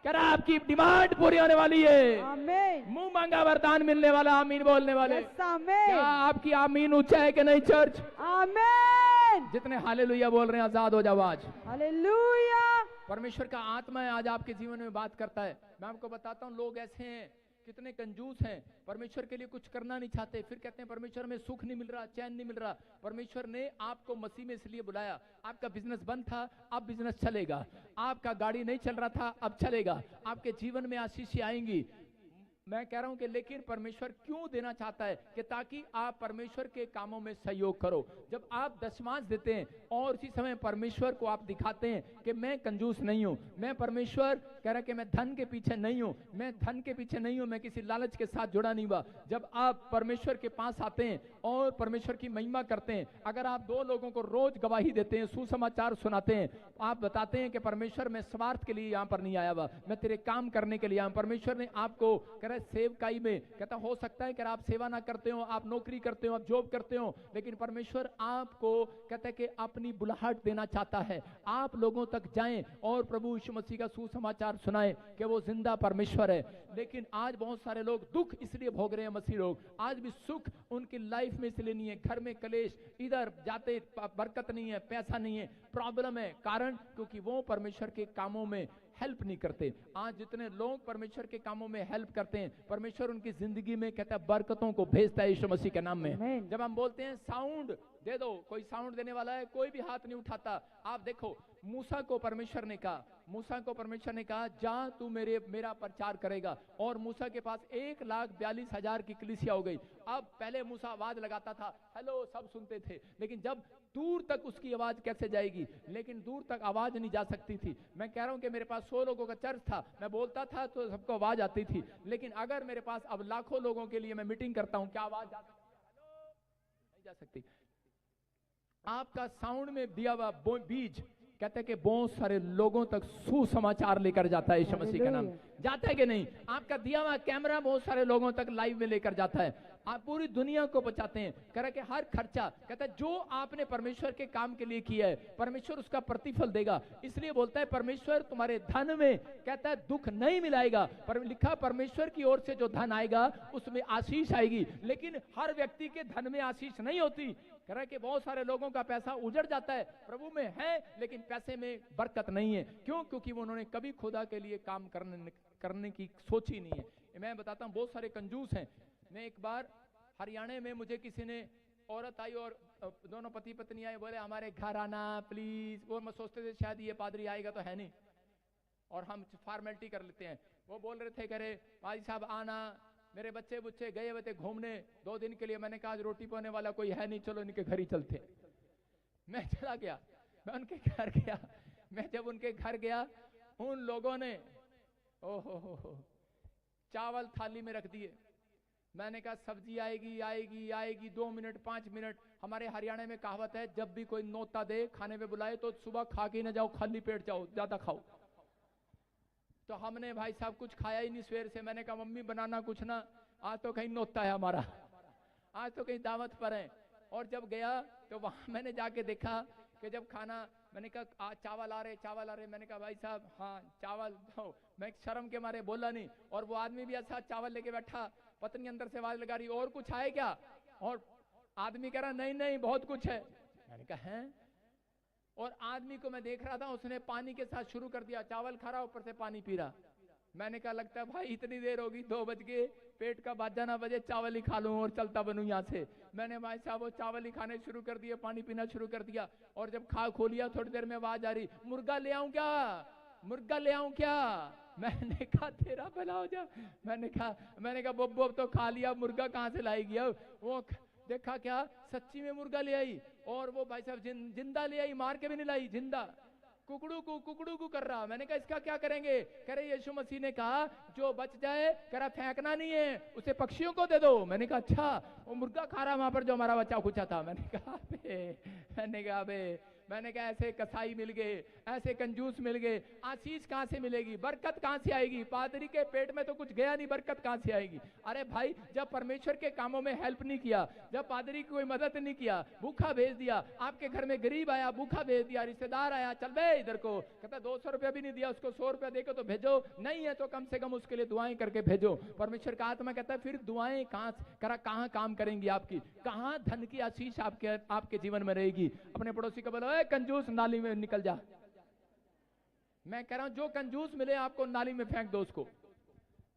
कह रहा है आपकी डिमांड पूरी होने वाली है। आमीन। मुंह मांगा वरदान मिलने वाला, आमीन बोलने वाले। आमीन। क्या आपकी आमीन ऊंचा है कि नहीं चर्च? आमीन। जितने हालेलुया बोल रहे हैं आजाद हो जाओ आज। हालेलुया। परमेश्वर का आत्मा है आज आपके जीवन में बात करता है। मैं आपको बताता हूं लोग ऐसे हैं कितने कंजूस हैं, परमेश्वर के लिए कुछ करना नहीं चाहते, फिर कहते हैं परमेश्वर में सुख नहीं मिल रहा, चैन नहीं मिल रहा। परमेश्वर ने आपको मसीह में इसलिए बुलाया, आपका बिजनेस बंद था, अब बिजनेस चलेगा, आपका गाड़ी नहीं चल रहा था, अब चलेगा, आपके जीवन में आशीष आएंगी। मैं कह रहा हूं कि लेकिन परमेश्वर क्यों देना चाहता है कि ताकि आप परमेश्वर के कामों में सहयोग करो। जब आप दशमांश देते हैं और उसी समय परमेश्वर को आप दिखाते हैं कि मैं कंजूस नहीं हूं, मैं परमेश्वर कह रहा है कि मैं धन के पीछे नहीं हूं, मैं धन के पीछे नहीं हूं, मैं किसी लालच के साथ जुड़ा नहीं हुआ। जब आप परमेश्वर के पास आते हैं और परमेश्वर की महिमा करते हैं, अगर आप 2 लोगों को रोज गवाही देते हैं, सुसमाचार सुनाते हैं, आप बताते हैं कि परमेश्वर मैं स्वार्थ के लिए यहाँ पर नहीं आया हुआ, मैं तेरे काम करने के लिए आया। परमेश्वर ने आपको कह रहा है सेवकाई में, कहता हो सकता है कि आप सेवा ना करते हो, आप नौकरी करते हो, आप जॉब करते हो, लेकिन परमेश्वर आपको कहता है कि अपनी बुलाहट देना चाहता है, आप लोगों तक जाएं और प्रभु यीशु मसीह का सुसमाचार सुनाएं कि वो जिंदा परमेश्वर है। लेकिन आज बहुत सारे लोग दुख इसलिए भोग रहे हैं, मसीह लोग आज भी सुख उनकी लाइफ में इसलिए नहीं है, घर में कलेश, इधर जाते बरकत नहीं है, पैसा नहीं है, प्रॉब्लम है, कारण क्योंकि वो परमेश्वर के कामों में हेल्प नहीं करते। आज जितने लोग परमेश्वर के कामों में हेल्प करते हैं, परमेश्वर उनकी जिंदगी में कहता है बरकतों को भेजता है यीशु मसीह के नाम में। जब हम बोलते हैं साउंड दे दो, कोई साउंड देने वाला है, कोई भी हाथ नहीं उठाता। आप देखो मूसा को परमेश्वर ने कहा, मूसा को परमेश्वर ने कहा जा तू मेरा प्रचार करेगा, और मूसा के पास 1,42,000 की कलीसिया हो गई। अब पहले मूसा आवाज लगाता था, हेलो, सब सुनते थे, लेकिन जब दूर तक उसकी आवाज कैसे जाएगी, लेकिन दूर तक आवाज नहीं जा सकती थी। मैं कह रहा हूं कि मेरे पास 100 लोगों का चर्च था, मैं बोलता था तो सबको आवाज आती थी, लेकिन अगर मेरे पास अब लाखों लोगों के लिए मैं मीटिंग करता हूं, क्या आवाज जा सकती है? हेलो, नहीं जा सकती। आपका साउंड में दिया हुआ बीज कहते हैं कि बहुत सारे लोगों तक सुसमाचार लेकर जाता है यीशु मसीह का नाम। जाता है कि नहीं? आपका दिया हुआ कैमरा बहुत सारे लोगों तक लाइव में लेकर जाता है, आप पूरी दुनिया को बचाते हैं। कह रहा है कि हर खर्चा कहता है जो आपने परमेश्वर के काम के लिए किया है, परमेश्वर उसका प्रतिफल देगा। इसलिए बोलता है परमेश्वर तुम्हारे धन में कहता है दुख नहीं मिलाएगा, पर लिखा परमेश्वर की ओर से जो धन आएगा उसमें आशीष आएगी। लेकिन हर व्यक्ति के धन में आशीष नहीं होती। कह रहा है कि बहुत सारे लोगों का पैसा उजड़ जाता है, प्रभु में है लेकिन पैसे में बरकत नहीं है। क्यों? क्योंकि उन्होंने कभी खुदा के लिए काम करने की सोची नहीं है। मैं बताता हूँ बहुत सारे कंजूस हैं। मैं एक बार हरियाणा में, मुझे किसी ने औरत आई और दोनों पति पत्नी आए, बोले हमारे घर आना प्लीज। वो मैं सोचते थे शायद ये पादरी आएगा तो है नहीं, और हम फॉर्मेलिटी कर लेते हैं। वो बोल रहे थे, कह रहे पादरी साहब आना, मेरे बच्चे बुच्चे गए हुए थे घूमने 2 दिन के लिए। मैंने कहा आज रोटी पाने वाला कोई है नहीं, चलो इनके घर ही चलते। मैं चला गया, मैं उनके घर गया। मैं जब उनके घर गया, उन लोगों ने ओहो चावल थाली में रख दिए। मैंने कहा सब्जी आएगी आएगी आएगी, 2 मिनट 5 मिनट। हमारे हरियाणा में कहावत है, जब भी कोई नौता दे खाने में बुलाए तो सुबह खा के ना जाओ, खाली पेट जाओ, ज्यादा खाओ। तो हमने भाई साहब कुछ खाया ही नहीं सवेर से। मैंने कहा मम्मी बनाना कुछ ना, आज तो कहीं नौता है हमारा, आज तो कहीं दावत पर है। और जब गया तो वहां मैंने जाके देखा कि जब खाना, मैंने कहा चावल आ रहे चावल आ रहे। मैंने कहा भाई साहब हाँ चावल दो। मैं शर्म के मारे बोला नहीं, और वो आदमी भी ऐसा चावल लेके बैठा। पत्नी अंदर से आवाज लगा रही, और कुछ है क्या? और आदमी कह रहा नहीं नहीं बहुत कुछ है। मैंने कहा है? और आदमी को मैं देख रहा था, उसने पानी के साथ शुरू कर दिया, चावल खा रहा ऊपर से पानी पी रहा। मैंने कहा लगता है भाई इतनी देर होगी, 2 बज गए, पेट का बाजा ना बजे, चावल ही खा लूं और चलता बनूं यहाँ से। मैंने भाई साहब वो चावल ही खाने शुरू कर दिए, पानी पीना शुरू कर दिया। और जब खा खो लिया, थोड़ी देर में आवाज आ रही, मुर्गा ले आऊं क्या, मुर्गा ले आऊं क्या? मैंने कहा तेरा भला हो जा। मैंने कहा बब्बू अब तो खा लिया, मुर्गा कहाँ से लाएगी? अब वो देखा क्या सच्ची में मुर्गा ले आई, और वो भाई साहब जिंदा ले आई, मार के भी नहीं लाई, जिंदा कुकड़ू को कर रहा। मैंने कहा इसका क्या करेंगे? कह रहे यीशु मसीह ने कहा जो बच जाए कह रहा फेंकना नहीं है, उसे पक्षियों को दे दो। मैंने कहा अच्छा, वो मुर्गा खा रहा वहां पर जो हमारा बच्चा कुचा था। मैंने कहा ऐसे कसाई मिल गए, ऐसे कंजूस मिल गए, आशीष कहां से मिलेगी, बरकत कहां से आएगी? पादरी के पेट में तो कुछ गया नहीं, बरकत कहां से आएगी? अरे भाई जब परमेश्वर के कामों में हेल्प नहीं किया, जब पादरी की कोई मदद नहीं किया, भूखा भेज दिया, आपके घर में गरीब आया भूखा भेज दिया, रिश्तेदार आया चल बे इधर को, कहता 200 रुपया भी नहीं दिया उसको, 100 रुपया देकर तो भेजो, नहीं है तो कम से कम उसके लिए दुआएं करके भेजो। परमेश्वर का आत्मा कहता है फिर दुआएं कहां काम करेंगी आपकी, कहां धन की आशीष आपके जीवन में रहेगी? अपने पड़ोसी को बोलो कंजूस नाली में निकल जा। मैं कह रहा हूं जो कंजूस मिले आपको नाली में फेंक दो उसको।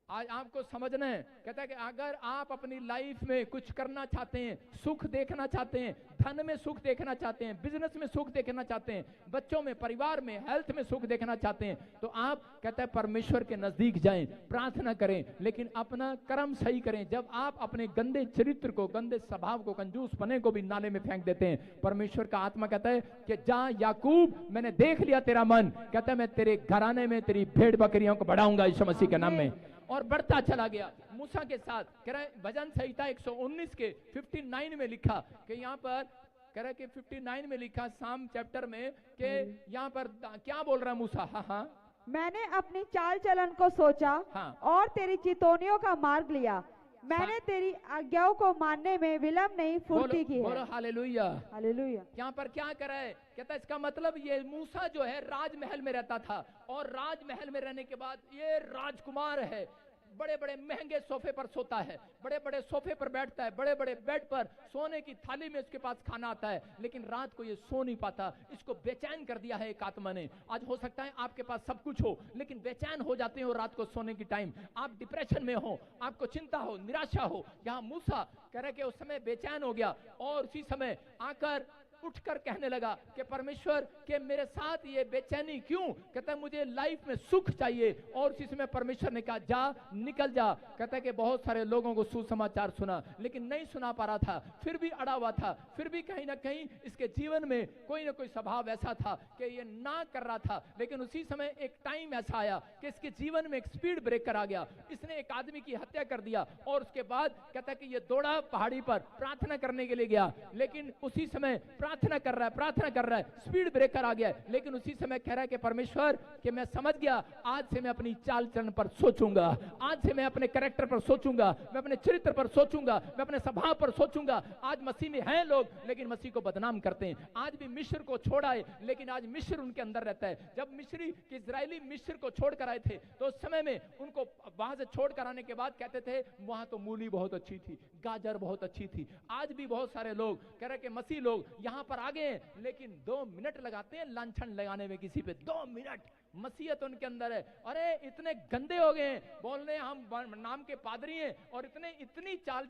आज आपको समझना है, कहता है कि अगर आप अपनी लाइफ में कुछ करना चाहते हैं, सुख देखना चाहते हैं, धन में सुख देखना चाहते हैं, बिजनेस में सुख देखना चाहते हैं, बच्चों में, परिवार में, हेल्थ में सुख देखना चाहते हैं, तो आप कहता है परमेश्वर के नजदीक जाएं, प्रार्थना करें, लेकिन अपना कर्म सही करें। जब आप अपने गंदे चरित्र को, गंदे स्वभाव को, कंजूस पने को भी नाले में फेंक देते हैं, परमेश्वर का आत्मा कहता है कि जा याकूब, मैंने देख लिया तेरा मन, कहता है मैं तेरे घराने में तेरी भेड़ बकरियों को बढ़ाऊंगा यीशु मसीह के नाम में। और बढ़ता चला गया मूसा के साथ। कह रहा है भजन संहिता 119 के 59 में लिखा कि यहाँ पर कह रहा है कि 59 में लिखा साम चैप्टर में कि यहाँ पर क्या बोल रहा है मूसा, हाँ, मैंने अपनी चाल चलन को सोचा, हाँ, और तेरी चितौनियों का मार्ग लिया, मैंने तेरी आज्ञाओं को मानने में विलंब नहीं, फुर्ती की है। बोलो हालेलुया, हालेलुया। यहाँ पर क्या कर रहा है, कहता है इसका मतलब ये मूसा जो है राजमहल में रहता था, और राजमहल में रहने के बाद ये राजकुमार है, बड़े बड़े महंगे सोफे पर सोता है, बड़े बड़े सोफे पर बैठता है, बड़े बड़े बेड पर, सोने की थाली में उसके पास खाना आता है, लेकिन रात को ये सो नहीं पाता। इसको बेचैन कर दिया है एक आत्मा ने। आज हो सकता है आपके पास सब कुछ हो, लेकिन बेचैन हो जाते हो रात को सोने की टाइम, आप डिप्रेशन में हो, आपको चिंता हो, निराशा हो। यहाँ मूसा कह रहे कि उस समय बेचैन हो गया, और उसी समय आकर उठकर कहने लगा कि परमेश्वर के मेरे साथ ये बेचैनी क्यों? कहता है मुझे लाइफ में सुख चाहिए। और उसी समय परमेश्वर ने कहा जा, निकल जा। कहता है कि बहुत सारे लोगों को सुसमाचार सुना, लेकिन नहीं सुना पा रहा था, फिर भी अड़ा हुआ था, फिर भी कहीं ना कहीं इसके जीवन में कोई ना कोई स्वभाव ऐसा था कि ये ना कर रहा था। लेकिन उसी समय एक टाइम ऐसा आया कि इसके जीवन में एक स्पीड ब्रेकर आ गया। इसने एक आदमी की हत्या कर दिया, और उसके बाद कहता है कि ये दौड़ा पहाड़ी पर प्रार्थना करने के लिए गया, लेकिन उसी समय प्रार्थना कर रहा है, स्पीड ब्रेकर आ गया। लेकिन उसी समय कह रहा है कि परमेश्वर कि मैं समझ गया, आज से मैं अपनी चाल चलन पर सोचूंगा, आज से मैं अपने कैरेक्टर पर सोचूंगा, मैं अपने चरित्र पर सोचूंगा, मैं अपने स्वभाव पर सोचूंगा। आज मसीह में हैं लोग, लेकिन मसीह को बदनाम करते हैं। आज भी मिस्र को छोड़ आए, लेकिन आज मिस्र उनके अंदर रहता है। जब मिस्री के इजरायली मिस्र को छोड़ कर आए थे, तो उस समय में उनको वहां से छोड़ कर आने के बाद कहते थे वहां तो मूली बहुत अच्छी थी, गाजर बहुत अच्छी थी। आज भी बहुत सारे लोग कह रहे कि मसीह लोग यहाँ पर आ गए, लेकिन 2 मिनट लगाते हैं लांछन लगाने में किसी पे, 2 मिनट। मसीहत उनके अंदर है। अरे इतने गंदे हो गए, बोलने हम नाम के पादरी हैं, और इतनी चाल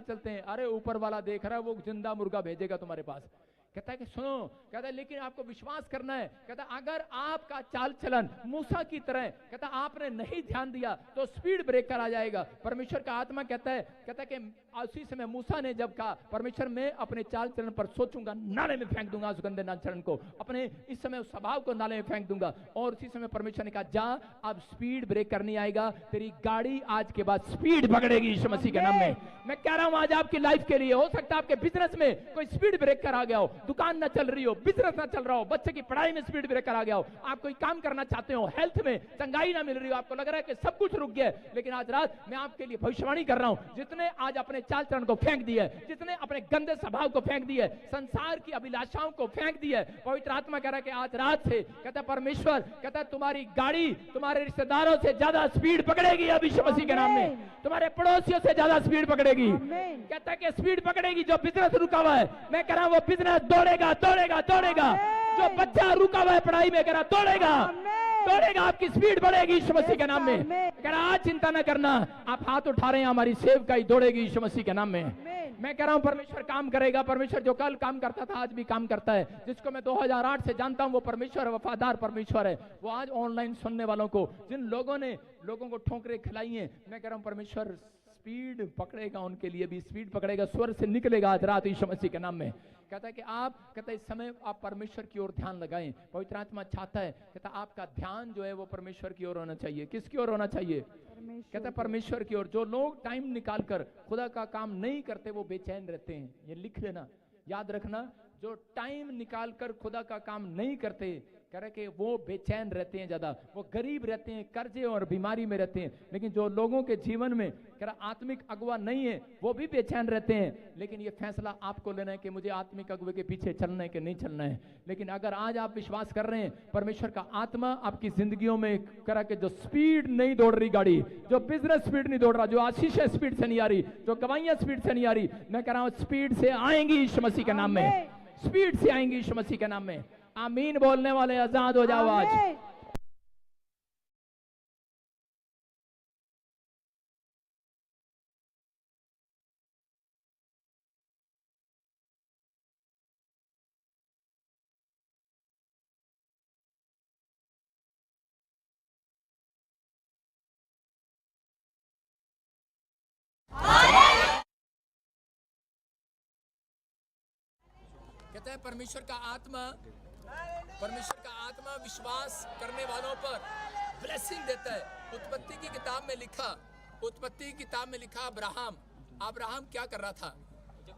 चलते हैं। अरे ऊपर वाला देख रहा है, वो जिंदा मुर्गा भेजेगा तुम्हारे पास। कहता है कि सुनो, कहता है लेकिन आपको विश्वास करना है। कहता है अगर आपका चाल चलन मूसा की तरह, कहता है आपने नहीं ध्यान दिया तो स्पीड ब्रेकर आ जाएगा। परमेश्वर का आत्मा कहता है कि उसी समय मूसा ने जब कहा परमेश्वर मैं अपने चाल चलन पर सोचूंगा, नाले में फेंक दूंगा उस गंदे चलन को, अपने इस समय उस स्वभाव को नाले में फेंक दूंगा। और उसी समय परमेश्वर ने कहा जा, अब स्पीड ब्रेकर नहीं आएगा, तेरी गाड़ी आज के बाद स्पीड पकड़ेगी यीशु मसीह के नाम में। मैं कह रहा हूं आज आपकी लाइफ के लिए, हो सकता है आपके बिजनेस में कोई स्पीड ब्रेकर आ गया हो, दुकान ना चल रही हो, बिजनेस ना चल रहा हो, बच्चे की पढ़ाई में स्पीड ब्रेकर आ गया हो, आप कोई काम करना चाहते हो, हेल्थ में चंगाई ना मिल रही हो, आपको लग रहा है कि सब कुछ रुक गया है। लेकिन आज रात मैं आपके लिए भविष्यवाणी कर रहा हूं, जितने आज अपने चाल चलन को फेंक दिया, जितने अपने गंदे स्वभाव को फेंक दिया, संसार की अभिलाषाओं को फेंक दिया, पवित्र आत्मा कह रहा है कि आज रात से कहता है परमेश्वर, कहता है तुम्हारी गाड़ी तुम्हारे रिश्तेदारों से ज्यादा स्पीड पकड़ेगी अब यीशु मसीह के नाम में, तुम्हारे पड़ोसियों से ज्यादा स्पीड पकड़ेगी। कहता है कि स्पीड पकड़ेगी। जो बिजनेस रुका हुआ है, मैं कह रहा हूं वो बिजनेस दौड़ेगा। जो बच्चा रुका हुआ है पढ़ाई में, कह रहा दौड़ेगा, आपकी स्पीड बढ़ेगी यीशु मसीह के नाम में। कह रहा आज चिंता न करना, आप हाथ उठा रहे हैं, हमारी सेवकाई दौड़ेगी यीशु मसीह के नाम में। मैं कह रहा हूं परमेश्वर काम करेगा। परमेश्वर जो कल काम करता था आज भी काम करता है। जिसको मैं 2008 से जानता हूं वो परमेश्वर वफादार परमेश्वर है। वो आज ऑनलाइन सुनने वालों को, जिन लोगों ने लोगों को ठोकरें खिलाई हैं, मैं कह रहा हूं परमेश्वर स्पीड पकड़ेगा, उनके लिए भी स्पीड पकड़ेगा, स्वर से निकलेगा आज रात यीशु मसीह के नाम में। कहता है कि कहता है इस समय आप परमेश्वर की ओर ध्यान लगाएं। पवित्र आत्मा चाहता है, कहता है आपका ध्यान जो है वो परमेश्वर की ओर होना चाहिए। किसकी ओर होना चाहिए? कहता है परमेश्वर की ओर। जो लोग टाइम निकाल कर खुदा का काम नहीं करते वो बेचैन रहते हैं। ये लिख लेना, याद रखना, जो टाइम निकाल कर खुदा का काम नहीं करते, कह रहे कि वो बेचैन रहते हैं, ज्यादा वो गरीब रहते हैं, कर्जे और बीमारी में रहते हैं। लेकिन जो लोगों के जीवन में कह रहा आत्मिक अगुवा नहीं है, वो भी बेचैन रहते हैं। लेकिन ये फैसला आपको लेना है कि मुझे आत्मिक अगुवे के पीछे चलना है कि नहीं चलना है। लेकिन अगर आज आप विश्वास कर रहे हैं, परमेश्वर का आत्मा आपकी जिंदगियों में कह रहा कि जो स्पीड नहीं दौड़ रही गाड़ी, जो बिजनेस स्पीड नहीं दौड़ रहा, जो आशीष स्पीड से नहीं आ रही, जो गवाइयां स्पीड से नहीं आ रही, मैं कह रहा हूं स्पीड से आएंगी यीशु मसीह के नाम में, स्पीड से आएंगी यीशु मसीह के नाम में। आमीन बोलने वाले आजाद हो जाओ आज। कहता है परमेश्वर का आत्मा विश्वास करने वालों पर ब्लेसिंग देता है। उत्पत्ति की किताब में लिखा अब्राहम क्या कर रहा था?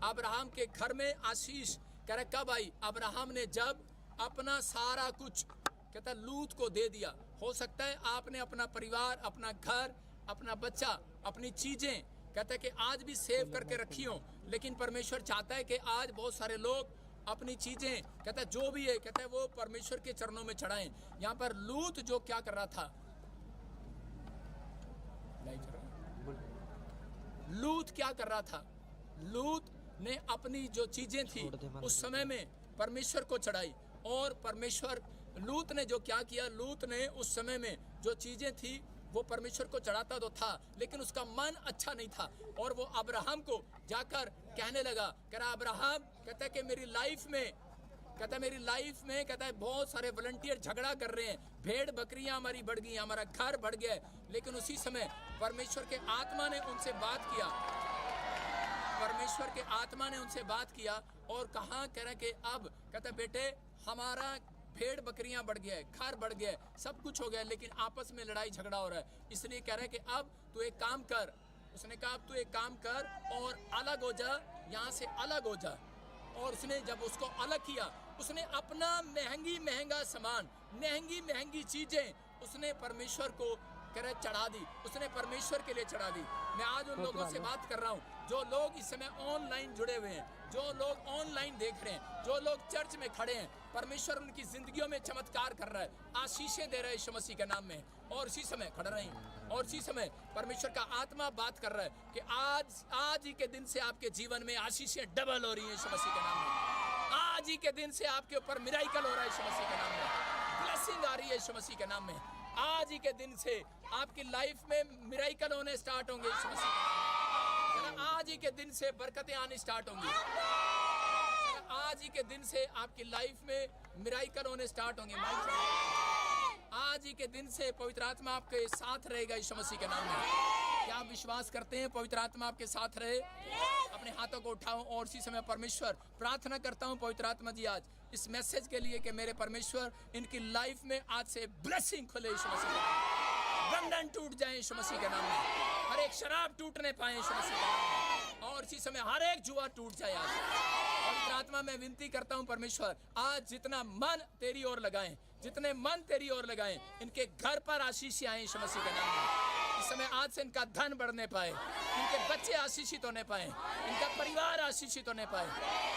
अब्राहम के घर में आशीष कह रहा कब आई? अब्राहम ने जब अपना सारा कुछ कहता लूत को दे दिया। हो सकता है आपने अपना परिवार, अपना घर, अपना बच्चा, अपनी चीजें कहता है कि आज भी सेव करके रखी हो, लेकिन परमेश्वर चाहता है कि आज बहुत सारे लोग अपनी चीजें कहता है जो भी है कहता है वो परमेश्वर के चरणों में चढ़ाएं। यहाँ पर लूत जो क्या कर रहा था? लूत क्या कर रहा था? लूत ने अपनी जो चीजें थी उस समय में परमेश्वर को चढ़ाई। और लूत ने जो क्या किया? लूत ने उस समय में जो चीजें थी वो परमेश्वर को चढ़ाता तो था, लेकिन उसका मन अच्छा नहीं था। और वो अब्राहम को जाकर कहने लगा, कह रहा अब्राहम कहता है कि मेरी लाइफ में कहता है बहुत सारे वॉलंटियर झगड़ा कर रहे हैं, भेड़ बकरियां हमारी बढ़ गई, हमारा घर बढ़ गया है। लेकिन उसी समय परमेश्वर के आत्मा ने उनसे बात किया और कहा कह रहा कि अब कहता बेटे हमारा भेड़ बकरियां बढ़ गया है, घर बढ़ गया है, सब कुछ हो गया है, लेकिन आपस में लड़ाई झगड़ा हो रहा है। इसलिए कह रहा है कि अब तू एक काम कर। उसने कहा अब तू एक काम कर और अलग हो जा, यहाँ से अलग हो जा। और उसने जब उसको अलग किया, उसने अपना महंगा सामान, महंगी चीजें उसने परमेश्वर को चढ़ा दी। उसने परमेश्वर के लिए चढ़ा दी। मैं आज उन लोगों से बात कर रहा हूँ जो लोग इस समय ऑनलाइन जुड़े हुए हैं, जो लोग ऑनलाइन देख रहे हैं, जो लोग चर्च में खड़े हैं। परमेश्वर उनकी जिंदगियों में चमत्कार कर रहा है, आशीषें दे रहा है यीशु मसीह के नाम में। और इसी समय खड़ा रही और इसी समय परमेश्वर का आत्मा बात कर रहा है कि आज ही के दिन से आपके जीवन में आशीषें डबल हो रही है यीशु मसीह के नाम में। आज ही के दिन से आपके ऊपर मिराइकल हो रहा है यीशु मसीह के नाम में, ब्लेसिंग आ रही है यीशु मसीह के नाम में। आज ही के दिन से आपकी लाइफ में मिराइकल होने स्टार्ट होंगे यीशु मसीह के नाम में। आज ही के दिन से बरकतें आनी स्टार्ट होंगी। आज ही के दिन से आपकी लाइफ में मिराइकल होने स्टार्ट होंगे। आज ही के दिन से पवित्र आत्मा आपके साथ रहेगा यीशु मसीह के नाम में। क्या आप विश्वास करते हैं पवित्र आत्मा आपके साथ रहे? अपने हाथों को उठाओ और इसी समय परमेश्वर प्रार्थना करता हूँ पवित्र आत्मा जी आज इस मैसेज के लिए कि मेरे परमेश्वर इनकी लाइफ में आज से ब्लेसिंग खुले यीशु मसीह के नाम में। बंधन टूट जाए यीशु मसीह के नाम में। हर एक शराब टूटने पाए यीशु मसीह के नाम में। और इसी समय हर एक जुआ टूट जाए आज। पवित्र आत्मा मैं विनती करता हूँ परमेश्वर आज जितना मन तेरी ओर लगाएं, जितने मन तेरी ओर लगाएं, इनके घर पर आशीष आए यीशु मसीह के नाम में। इस समय आज से इनका धन बढ़ने पाए, इनके बच्चे आशीषित होने पाए, इनका परिवार आशीषित होने पाए,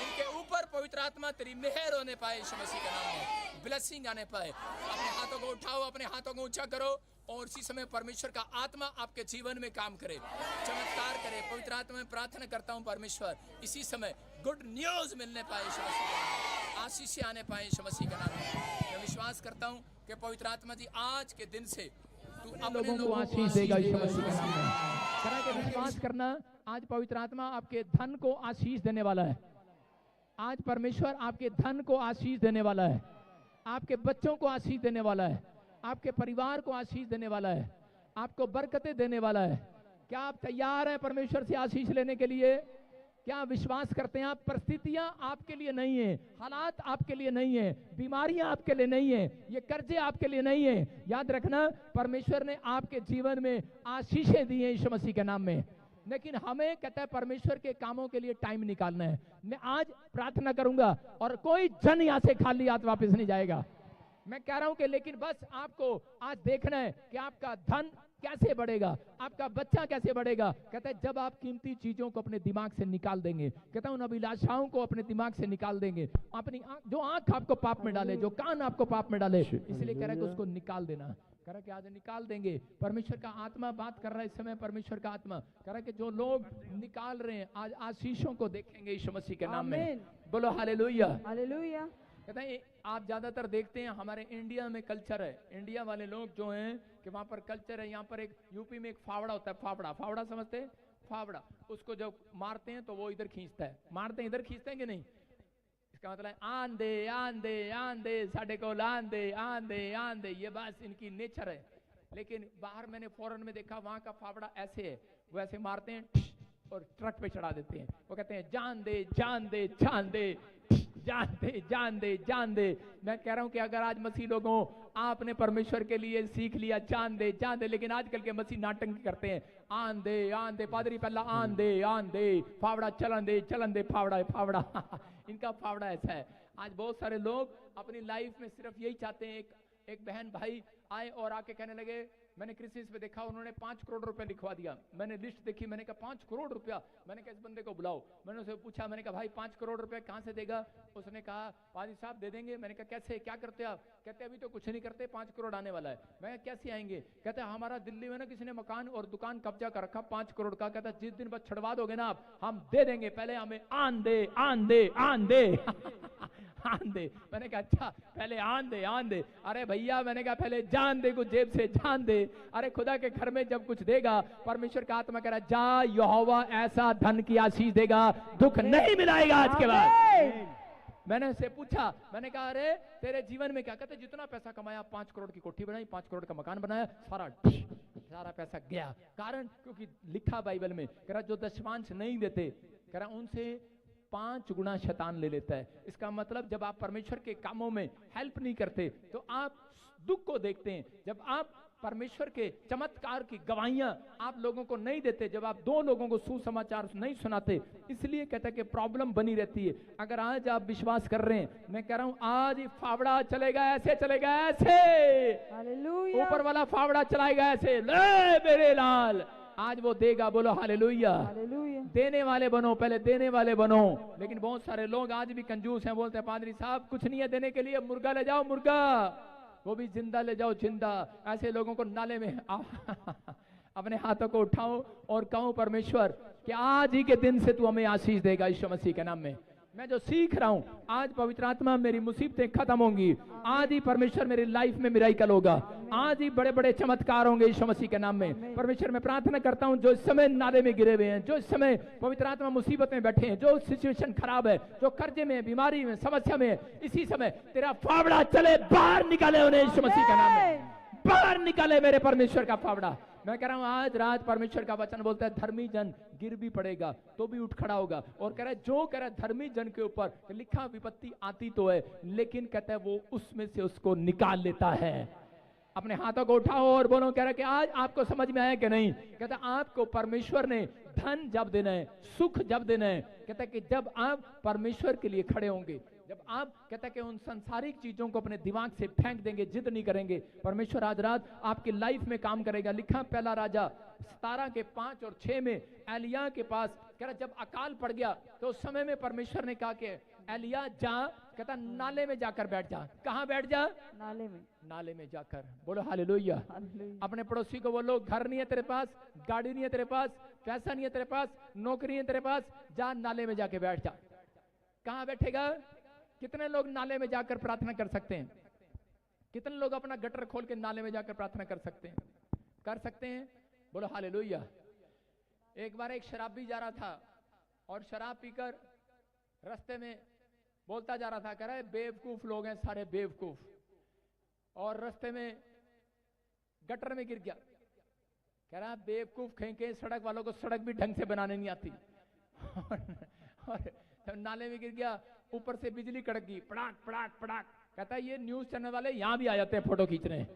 इनके ऊपर पवित्र आत्मा तेरी मेहर होने पाए यीशु मसीह के नाम में, ब्लेसिंग आने पाए। अपने हाथों को उठाओ, अपने हाथों को ऊंचा करो और इसी समय परमेश्वर का आत्मा आपके जीवन में काम करे, चमत्कार करे। पवित्र आत्मा में प्रार्थना करता हूँ परमेश्वर इसी समय गुड न्यूज मिलने पाए यीशु मसीह के नाम में, आशीष आने पाए यीशु मसीह के नाम में। मैं विश्वास करता हूँ कि पवित्र आत्मा जी आज के दिन से तू अपने लोगों को आशीष देगा यीशु मसीह के नाम में। करा के विश्वास करना आज पवित्र आत्मा आपके धन को आशीष देने वाला है। आज परमेश्वर आपके धन को आशीष देने वाला है, आपके बच्चों को आशीष देने वाला है, आपके परिवार को आशीष देने वाला है, आपको बरकतें देने वाला है। क्या आप तैयार हैं परमेश्वर से आशीष लेने के लिए? क्या विश्वास करते हैं आप? परिस्थितियां आपके लिए नहीं है, हालात आपके लिए नहीं है, बीमारियां आपके लिए नहीं है, ये कर्जे आपके लिए नहीं है। याद रखना परमेश्वर ने आपके जीवन में आशीषें दी हैं यीशु मसीह के नाम में, लेकिन हमें कहता है परमेश्वर के कामों के लिए टाइम निकालना है। मैं आज प्रार्थना करूंगा और कोई जन यहाँ से खाली हाथ वापस नहीं जाएगा। मैं कह रहा हूं कि लेकिन बस आपको आज देखना है कि आपका धन कैसे बढ़ेगा, आपका बच्चा कैसे बढ़ेगा। कहता है जब आप कीमती चीजों को अपने दिमाग से निकाल देंगे, कहता है उन अभिलाषाओं को अपने दिमाग से निकाल देंगे, अपनी जो आंख आपको पाप में डाले, जो कान आपको पाप में डाले, इसलिए कह रहा है कि उसको निकाल देना। कह रहा है कि आज निकाल देंगे। परमेश्वर का आत्मा बात कर रहा है इस समय, परमेश्वर का आत्मा कह रहा है कि जो लोग निकाल रहे हैं आज आशीषों को देखेंगे यीशु मसीह के नाम में। बोलो हालेलुया, हालेलुया। कहते हैं आप ज्यादातर देखते हैं हमारे इंडिया में कल्चर है, इंडिया वाले लोग जो हैं कि वहां पर कल्चर है। यहाँ पर एक यूपी में एक फावड़ा होता है, फावड़ा समझते हैं? फावड़ा उसको जब मारते हैं तो वो इधर खींचता है, मारते हैं इधर खींचते हैं कि नहीं? इसका मतलब आन दे आन दे आन दे साढ़े को आन दे आन दे आन दे, ये बस इनकी नेचर है। लेकिन बाहर मैंने फॉरेन में देखा वहां का फावड़ा ऐसे है, वो ऐसे मारते हैं और ट्रक पे चढ़ा देते हैं। वो कहते हैं जान दे जान दे जान दे, जान दे, जान दे, जान दे। मैं कह रहा हूं कि अगर आज मसीह लोगों आपने परमेश्वर के लिए सीख लिया जान दे, जान दे, लेकिन आजकल के मसीह नाटक करते हैं, आन दे पादरी पहला आन दे फावड़ा चलन दे फावड़ा फावड़ा इनका फावड़ा ऐसा है। आज बहुत सारे लोग अपनी लाइफ में सिर्फ यही चाहते हैं। एक बहन भाई आए और आके कहने लगे, मैंने क्रिसमस पे देखा उन्होंने 5 करोड़ रुपया लिखवा दिया। मैंने लिस्ट देखी, मैंने कहा 5 करोड़ रुपया। मैंने कहा इस बंदे को बुलाओ। मैंने उसे पूछा, मैंने कहा भाई 5 करोड़ रुपया कहाँ से देगा? उसने कहा पाजी साहब दे देंगे। मैंने कहा कैसे, क्या करते आप? कहते अभी तो कुछ नहीं करते, 5 करोड़ आने वाला है। मैं कैसे आएंगे? कहते हमारा दिल्ली में ना किसी ने मकान और दुकान कब्जा कर रखा 5 करोड़ का। कहता जिस दिन बस छड़वा दोगे ना आप, हम दे देंगे, पहले हमें आन दे आन दे। मैंने कहा अच्छा पहले आन दे। अरे भैया मैंने कहा पहले जान दे, कुछ जेब से जान दे। अरे खुदा के घर में जब कुछ देगा, परमेश्वर का आत्मा कह रहा जा यहोवा ऐसा धन की आशीष देगा, दुख नहीं मिलाएगा आज के बाद। मैंने उससे पूछा, मैंने कहा अरे तेरे जीवन में क्या? कहते जितना पैसा कमाया, 5 करोड़ की कोठी बनाई, 5 करोड़ का मकान बनाया, सारा पैसा गया। कारण क्योंकि लिखा बाइबल में, कह रहा जो दशमांश नहीं देते, कह रहा उनसे 5 गुना शैतान ले लेता है। इसका मतलब जब आप परमेश्वर के कामों में हेल्प नहीं करते तो आप दुख को देखते हैं। जब आप परमेश्वर के चमत्कार की गवाहियां आप लोगों को नहीं देते, जब आप 2 लोगों को सुसमाचार नहीं सुनाते, इसलिए कहता है कि प्रॉब्लम बनी रहती है। अगर आज आप विश्वास कर रहे हैं, मैं कह रहा हूं आज ही फावड़ा चलेगा, ऐसे चलेगा, ऐसे हालेलुया। ऊपर वाला फावड़ा चलाएगा ऐसे, ले मेरे लाल आज वो देगा। बोलो हालेलुया। हालेलुया। देने वाले बनो, पहले देने वाले बनो। लेकिन बहुत सारे लोग आज भी कंजूस हैं, बोलते हैं पादरी साहब कुछ नहीं है देने के लिए, मुर्गा ले जाओ मुर्गा, वो भी जिंदा ले जाओ जिंदा। ऐसे लोगों को नाले में अपने हाथों को उठाओ और कहो परमेश्वर कि आज ही के दिन से तू हमें आशीष देगा यीशु मसीह के नाम में। मैं जो सीख रहा हूं, आज पवित्र आत्मा मेरी मुसीबतें खत्म होंगी, आज ही परमेश्वर मेरी लाइफ में मिराकल होगा, आज ही बड़े बड़े चमत्कार होंगे यीशु मसीह के नाम में। परमेश्वर मैं प्रार्थना करता हूं जो इस समय नाले में गिरे हुए हैं, जो इस समय पवित्र आत्मा मुसीबत में बैठे हैं, जो सिचुएशन खराब है, जो कर्जे में, बीमारी में, समस्या में, इसी समय तेरा फावड़ा चले, बाहर निकाले उन्हें यीशु मसीह के नाम में, बाहर निकाले मेरे परमेश्वर का फावड़ा। मैं कह रहा हूं आज रात परमेश्वर का वचन बोलता है धर्मी जन गिर भी पड़ेगा तो भी उठ खड़ा होगा। और कह रहा है जो कह रहा है धर्मी जन के ऊपर लिखा विपत्ति आती तो है, लेकिन कहता है वो उसमें से उसको निकाल लेता है। अपने हाथों को उठाओ और बोलो, कह रहा है कि आज आपको समझ में आया कि नहीं? कहता है आपको परमेश्वर ने धन जब देना है, सुख जब देना है, कहता है कि जब आप परमेश्वर के लिए खड़े होंगे, जब आप कहता है कि उन संसारिक चीजों को अपने दिमाग से फेंक देंगे, जिद नहीं करेंगे, परमेश्वर आज रात आपकी लाइफ में काम करेगा। लिखा पहला राजा 17 के 5 और 6 में एलिया के पास, कह रहा जब अकाल पड़ गया तो उस समय में परमेश्वर ने कहा कि एलिया जा, कहता नाले में जाकर बैठ जा। कहां बैठ जा? नाले में जाकर। बोलो हालेलुया। अपने पड़ोसी को बोलो घर नहीं है तेरे पास, गाड़ी नहीं है तेरे पास, पैसा नहीं है तेरे पास, नौकरी है तेरे पास, जा नाले में जाके बैठ जा। कहां बैठेगा? कितने लोग नाले में जाकर प्रार्थना कर सकते हैं? कितने लोग अपना गटर खोल के नाले में जाकर प्रार्थना कर सकते हैं? कर सकते हैं? बोलो हालेलुया। एक बार एक शराबी जा रहा था और शराब पीकर रास्ते में बोलता जा रहा था, कह रहा है बेवकूफ लोग हैं सारे बेवकूफ, और रास्ते में गटर में गिर गया। कह रहा बेवकूफ कहेंगे, सड़क वालों को सड़क भी ढंग से बनाने नहीं आती। और नाले में गिर गया, ऊपर से बिजली कड़क गई, पड़ाक पड़ाक पड़ाक। कहता है ये न्यूज चैनल वाले यहाँ भी आ जाते हैं फोटो खींचने।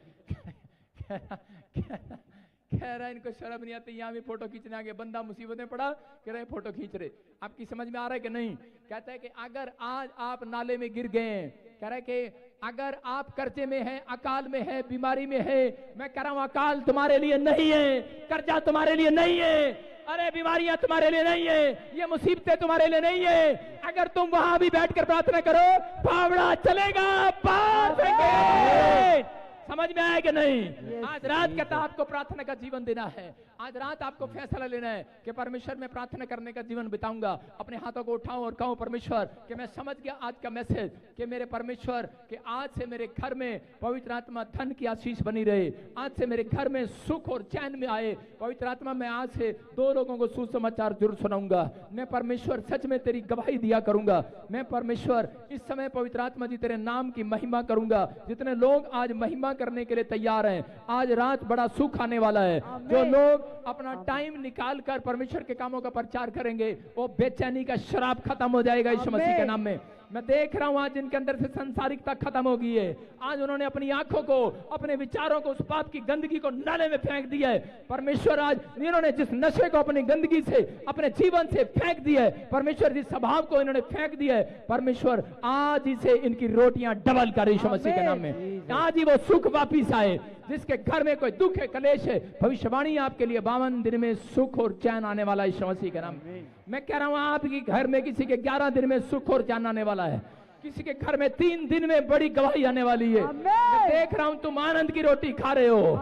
कह रहा है इनको शर्म नहीं आती, यहाँ भी फोटो खींचने आगे, बंदा मुसीबत में पड़ा, कह रहे फोटो खींच रहे। आपकी समझ में आ रहा है कि नहीं? कहता है कि अगर आज आप नाले में गिर गए, कह रहा है कि अगर आप कर्जे में हैं, अकाल में है, बीमारी में है, मैं कह रहा हूं अकाल तुम्हारे लिए नहीं है, कर्जा तुम्हारे लिए नहीं है, अरे बीमारियां तुम्हारे लिए नहीं है, ये मुसीबतें तुम्हारे लिए नहीं है। अगर तुम वहां भी बैठकर प्रार्थना करो, फावड़ा चलेगा, पार फेंके। समझ में आया कि नहीं? आज रात कहता आपको प्रार्थना का जीवन देना है। आज रात आपको फैसला लेना है कि परमेश्वर में प्रार्थना करने का जीवन बिताऊंगा। अपने हाथों को उठाऊं और कहूं परमेश्वर कि मैं समझ गया आज का मैसेज कि मेरे परमेश्वर कि आज से मेरे घर में पवित्र आत्मा धन की आशीष बनी रहे, आज से मेरे घर में सुख और चैन में आए। पवित्र आत्मा मैं आज से 2 लोगों को सुसमाचार जरूर सुनाऊंगा। मैं परमेश्वर सच में तेरी गवाही दिया करूंगा। मैं परमेश्वर इस समय पवित्र आत्मा जी तेरे नाम की महिमा करूंगा। जितने लोग आज महिमा करने के लिए तैयार हैं, आज रात बड़ा सुख आने वाला है। जो लोग अपना टाइम निकाल कर परमेश्वर के कामों का प्रचार करेंगे, वो बेचैनी का शराब खत्म हो जाएगा यीशु मसीह के नाम में। मैं देख रहा हूं आज जिनके अंदर से संसारिकता खत्म हो गई है, आज उन्होंने अपनी आंखों को, अपने विचारों को, उस पाप की गंदगी को नाले में फेंक दिया है। परमेश्वर आज इन्होंने जिस नशे को अपनी गंदगी से, अपने जीवन से फेंक दिया है, परमेश्वर जिस स्वभाव को इन्होंने फेंक दिया है, परमेश्वर आज इसे इनकी रोटियां डबल कर यीशु मसीह के नाम में। आज ही वो सुख वापिस आए। जिसके घर में कोई दुख है, कलेश है, भविष्यवाणी आपके लिए 52 दिन में सुख और चैन आने वाला है यीशु मसीह के नाम में। मैं कह रहा हूं आपके घर में किसी के 11 दिन में सुख और चैन आने वाला है, किसी के घर में 3 दिन में बड़ी गवाही आने वाली है। मैं देख रहा हूं तुम आनंद की रोटी खा रहे हो,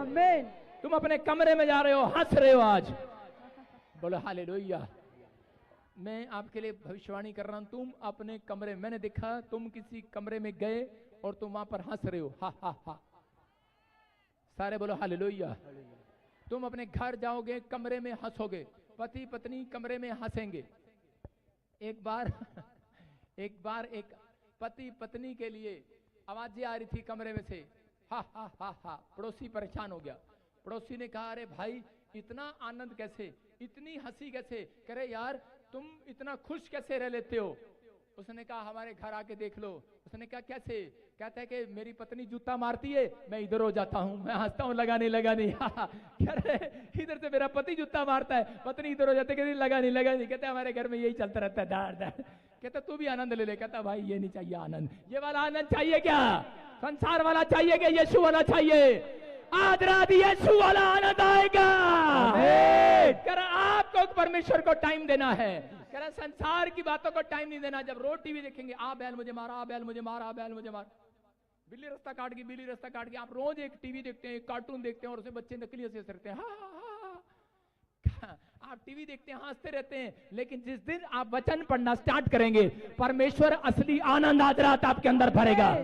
तुम अपने कमरे में जा रहे हो, हंस रहे हो। आज बोलो हालेलुया। मैं आपके लिए भविष्यवाणी कर रहा हूं, तुम अपने कमरे, मैंने देखा तुम किसी कमरे में गए और तुम वहां पर हंस रहे हो, हा हा हा। सारे बोलो हालेलुया। तुम अपने घर जाओगे, कमरे में हंसोगे, पति पत्नी कमरे में हंसेंगे। एक बार एक पति पत्नी के लिए आवाजें आ रही थी कमरे में से, हा हा हा हा। पड़ोसी परेशान हो गया। पड़ोसी ने कहा अरे भाई इतना आनंद कैसे, इतनी हंसी कैसे, कह रहे यार तुम इतना खुश कैसे रह लेते हो। उसने कहा हमारे घर आके देख लो। उसने कहा कैसे, कहता है कि मेरी पत्नी जूता मारती है, मैं इधर हो जाता हूँ, मैं हंसता हूँ, लगा नहीं कह रहे इधर से मेरा पति जूता मारता है, पत्नी इधर हो जाती है, लगा नहीं। कहते हमारे घर में यही चलता रहता है, दार। कहता तू भी आनंद ले ले। कहता भाई ये नहीं चाहिए आनंद, ये वाला आनंद चाहिए क्या, संसार वाला चाहिए क्या, यीशु वाला चाहिए। आज रात यीशु वाला आनंद आएगा। कह रहा आपको परमेश्वर को टाइम देना है, कह रहा संसार की बातों को टाइम नहीं देना। जब रोज टीवी देखेंगे, आ बैल मुझे मारा, आ बैल मुझे मारा, आ बैल मुझे मारा, बिल्ली रास्ता काट गई, बिल्ली रास्ता काट गई। आप रोज एक टीवी देखते हैं, कार्टून देखते हैं और उसमें बच्चे नकली हंसी हंसते हैं, आप टीवी देखते हैं, हंसते रहते हैं। लेकिन जिस दिन आप वचन पढ़ना स्टार्ट करेंगे, परमेश्वर असली आनंद आज रात आपके अंदर भरेगा।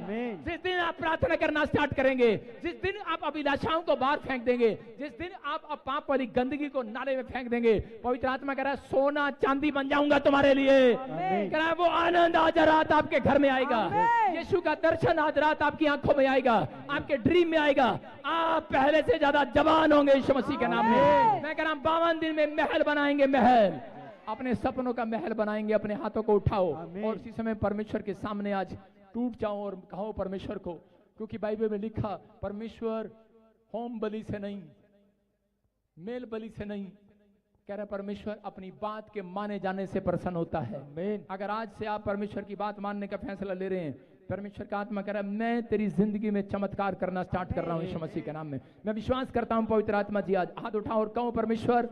जिस दिन आप प्रार्थना करना स्टार्ट करेंगे, जिस दिन आप अभिलाषाओं को बाहर फेंक देंगे, जिस दिन आप पाप वाली गंदगी को नाले में फेंक देंगे, पवित्र आत्मा कह रहा है सोना चांदी बन जाऊंगा तुम्हारे लिए। कह रहा है वो आनंद आज रात आपके घर में आएगा। यीशु का दर्शन आज रात आपकी आंखों में आएगा, आपके ड्रीम में आएगा। आप पहले से ज्यादा जवान होंगे यीशु मसीह के नाम में। मैं कह रहा हूं 52 दिन में महल बनाएंगे, महल, अपने सपनों का महल बनाएंगे। अपने हाथों को उठाओ और इसी समय परमेश्वर के सामने आज टूट जाओ और कहो परमेश्वर को, क्योंकि बाइबल में लिखा परमेश्वर होम बलि से नहीं, मेल बलि से नहीं, कह रहा परमेश्वर अपनी बात के माने जाने से प्रसन्न होता है। अगर आज से आप परमेश्वर की बात मानने का फैसला ले रहे हैं, परमेश्वर का आत्मा कह रहा है मैं तेरी जिंदगी में चमत्कार करना स्टार्ट कर रहा हूं यीशु मसीह के नाम में। मैं विश्वास करता हूं पवित्र आत्मा जी आज हाथ उठाओ और कहो परमेश्वर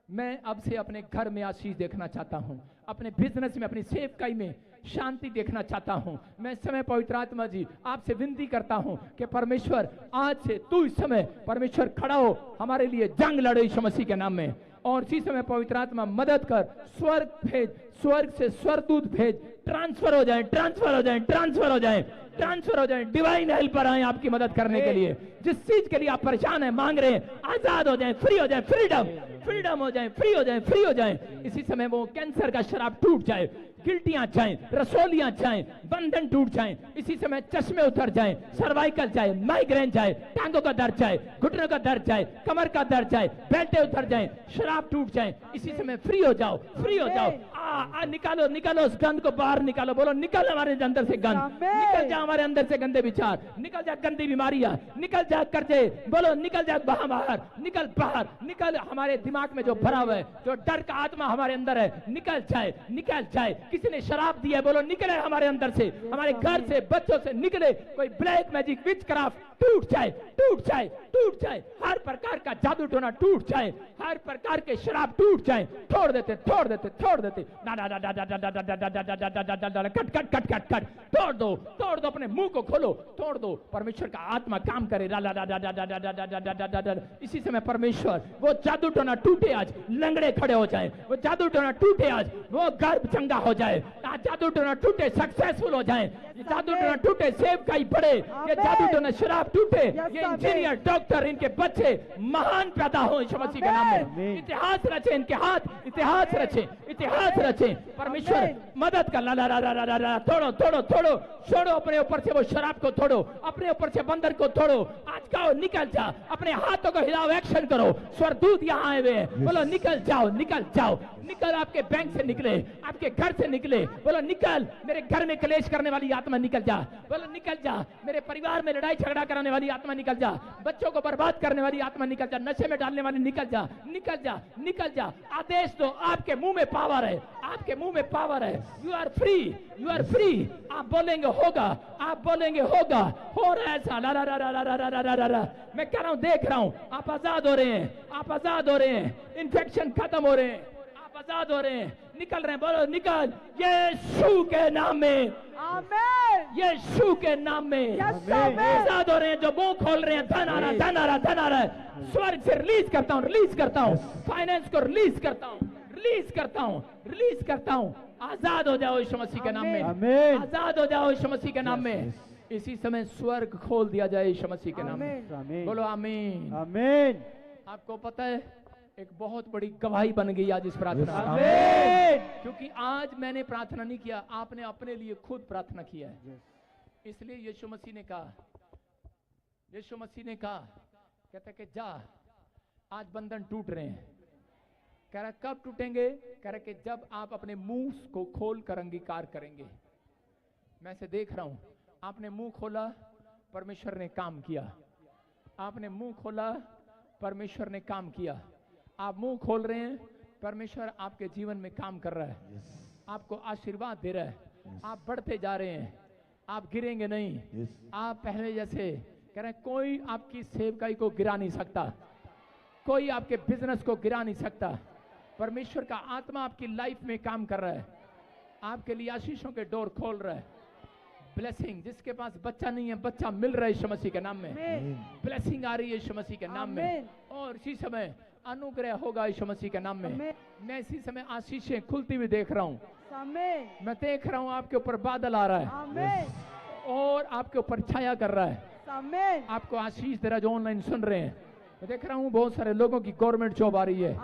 मैं अब से अपने घर में आशीष देखना चाहता हूं, अपने बिजनेस में, अपनी सेवकाई में शांति देखना चाहता हूं। मैं इस समय पवित्र आत्मा जी आपसे विनती करता हूं कि परमेश्वर आज से तू इस समय परमेश्वर खड़ा हो, हमारे लिए जंग लड़े यीशु मसीह के नाम में। और इसी समय पवित्र आत्मा मदद कर, स्वर्ग भेज, स्वर्ग से स्वर्गदूत भेज, ट्रांसफर हो जाए, ट्रांसफर हो जाए, ट्रांसफर हो जाए, ट्रांसफर हो जाए, डिवाइन हेल्पर आए आपकी मदद करने के लिए। जिस चीज के लिए आप परेशान हैं, मांग रहे हैं, आजाद हो जाए, फ्री हो जाए, फ्रीडम हो जाए, फ्री हो जाए, फ्री हो जाए। इसी समय वो कैंसर का शराब टूट जाए, गिल्टियां जाएं, रसोलियां जाएं, बंधन टूट जाएं। इसी समय चश्मे उतर जाएं, सर्वाइकल जाए, माइग्रेन जाए, टांगों का दर्द जाए, घुटनों का दर्द जाए, कमर का दर्द जाए, बेल्टे उतर जाएं, शराब टूट जाए। इसी समय फ्री हो जाओ, फ्री हो जाओ। निकालो निकालो उस गंद को बाहर निकालो, बोलो निकल हमारे अंदर से गंद, निकल जा हमारे अंदर से गंदे विचार, निकल जा गंदी बीमारियां, निकल जा कर्जे, बोलो निकल जा बाहर, निकल बाहर, निकल हमारे दिमाग में जो भरा हुआ है, जो डर का आत्मा हमारे अंदर है, निकल जाए, निकल जाए। किसी ने शराब दी है, बोलो निकले हमारे अंदर से, हमारे घर से, बच्चों से निकले। कोई ब्लैक मैजिक, विच क्राफ्ट टूट जाए, टूट जाए, टूट जाए। हर प्रकार का जादू टोना टूट जाए, हर प्रकार के शराब टूट जाए। छोड़ देते, छोड़ देते, छोड़ देते। Cut cut cut cut cut, तोड़ दो, तोड़ दो, अपने मुंह को खोलो, तोड़ दो। परमेश्वर का आत्मा काम करे। इसी समय परमेश्वर वो जादू टोना टूटे, आज लंगड़े खड़े हो जाए, वो जादू टोना टूटे, आज वो गर्भ चंगा हो जाए, जादू टोना टूटे, सक्सेसफुल हो जाए, जादू टोना टूटे, सेवकाई बढ़े, ये जादू टोना शराब टूटे, ये इंजीनियर, डॉक्टर, इनके बच्चे महान पैदा हो यीशु मसीह के नाम में। इतिहास रचे, इनके हाथ इतिहास रचे, इतिहास केस रचे। परमेश्वर मदद कर। ला ला ला ला ला ला, तोड़ो तोड़ो तोड़ो, छोड़ो अपने ऊपर से वो शराब को, तोड़ो अपने ऊपर से बंधन को, तोड़ो। आज का निकल जा, अपने हाथों को हिलाओ, एक्शन करो। स्वर्गदूत यहाँ आए हुए हैं, बोलो निकल जाओ, निकल जाओ, निकल। आपके बैंक से निकले, आपके घर से निकले, बोलो निकल। मेरे घर में क्लेश करने वाली आत्मा निकल जा, बोलो निकल जा। मेरे परिवार में लड़ाई झगड़ा कराने वाली आत्मा निकल जा, बच्चों को बर्बाद करने वाली आत्मा निकल जा, नशे में डालने वाली निकल जा, निकल जा, निकल जा। आदेश दो, आपके मुंह में पावर है, आपके मुंह में पावर है। You are free, you are free. आप बोलेंगे होगा, आप बोलेंगे होगा, हो रहा है ऐसा। ला ला ला ला ला ला ला ला ला। मैं कह रहा हूं, देख रहा हूं, आप आजाद हो रहे हैं, आप आजाद हो रहे हैं। इन्फेक्शन खत्म हो रहे हैं, आप आजाद हो रहे हैं, निकल रहे हैं। बोलो निकल, यीशु के नाम में, आमेन, यीशु के नाम में आजाद हो रहे हैं। जो मुंह खोल रहे हैं, धन आ रहा, धन आ रहा, धन आ रहा है। स्वर्ग से रिलीज करता हूं, रिलीज करता हूं, फाइनेंस को रिलीज करता हूं, रिलीज करता हूं, रिलीज करता हूं। आजाद हो जाओ यीशु मसीह के नाम में, आजाद हो जाओ यीशु मसीह के नाम में। इसी समय स्वर्ग खोल दिया जाए यीशु मसीह के नाम में। बोलो आमीन, आमीन। आपको पता है, एक बहुत बड़ी गवाही बन गई आज इस प्रार्थना, क्योंकि आज मैंने प्रार्थना नहीं किया, आपने अपने लिए खुद प्रार्थना किया है। इसलिए यीशु मसीह ने कहा, यीशु मसीह ने कहा, कहता कि जा, आज बंधन टूट रहे हैं। कह रहा कब टूटेंगे? कह रहा कि जब आप अपने मुंह को खोल कर अंगीकार करेंगे। मैं से देख रहा हूं, आपने मुंह खोला, परमेश्वर ने काम किया। आपने मुंह खोला, परमेश्वर ने काम किया। आप मुंह खोल रहे हैं, परमेश्वर आपके जीवन में काम कर रहा है, आपको आशीर्वाद दे रहा है, आप बढ़ते जा रहे हैं, आप गिरेंगे नहीं। आप पहले जैसे कह रहे हैं, कोई आपकी सेवकाई को गिरा नहीं सकता, कोई आपके बिजनेस को गिरा नहीं सकता। परमेश्वर का आत्मा आपकी लाइफ में काम कर रहा है, आपके लिए आशीषों के डोर खोल रहा है। ब्लेसिंग, जिसके पास बच्चा नहीं है, बच्चा मिल रहा है यीशु मसीह के नाम में। ब्लेसिंग आ रही है यीशु मसीह के नाम में, और इसी समय अनुग्रह होगा यीशु मसीह के नाम में। मैं इसी समय आशीषें खुलती हुई देख रहा हूँ। मैं देख रहा हूँ आपके ऊपर बादल आ रहा है और आपके ऊपर छाया कर रहा है, आपको आशीष दे रहा है। जो ऑनलाइन सुन रहे हैं, मैं देख रहा हूँ बहुत सारे लोगों की गवर्नमेंट जॉब आ रही है।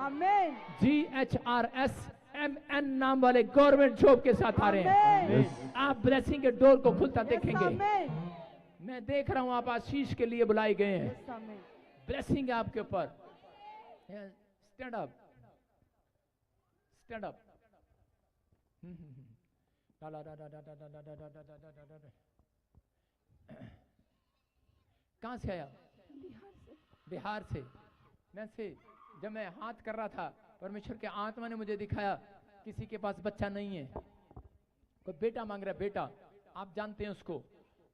GHRSMN नाम वाले गवर्नमेंट जॉब के साथ आ रहे हैं। आप ब्लेसिंग के डोर को खुलता देखेंगे। मैं देख रहा हूँ आप आशीष के लिए बुलाए गए हैं। ब्लेसिंग है आपके ऊपर। Stand up, stand up. कहां से आया? बिहार से। मैं से जब मैं हाथ कर रहा था, परमेश्वर के आत्मा ने मुझे दिखाया, किसी के पास बच्चा नहीं है, कोई बेटा मांग रहा है, बेटा। आप जानते हैं उसको।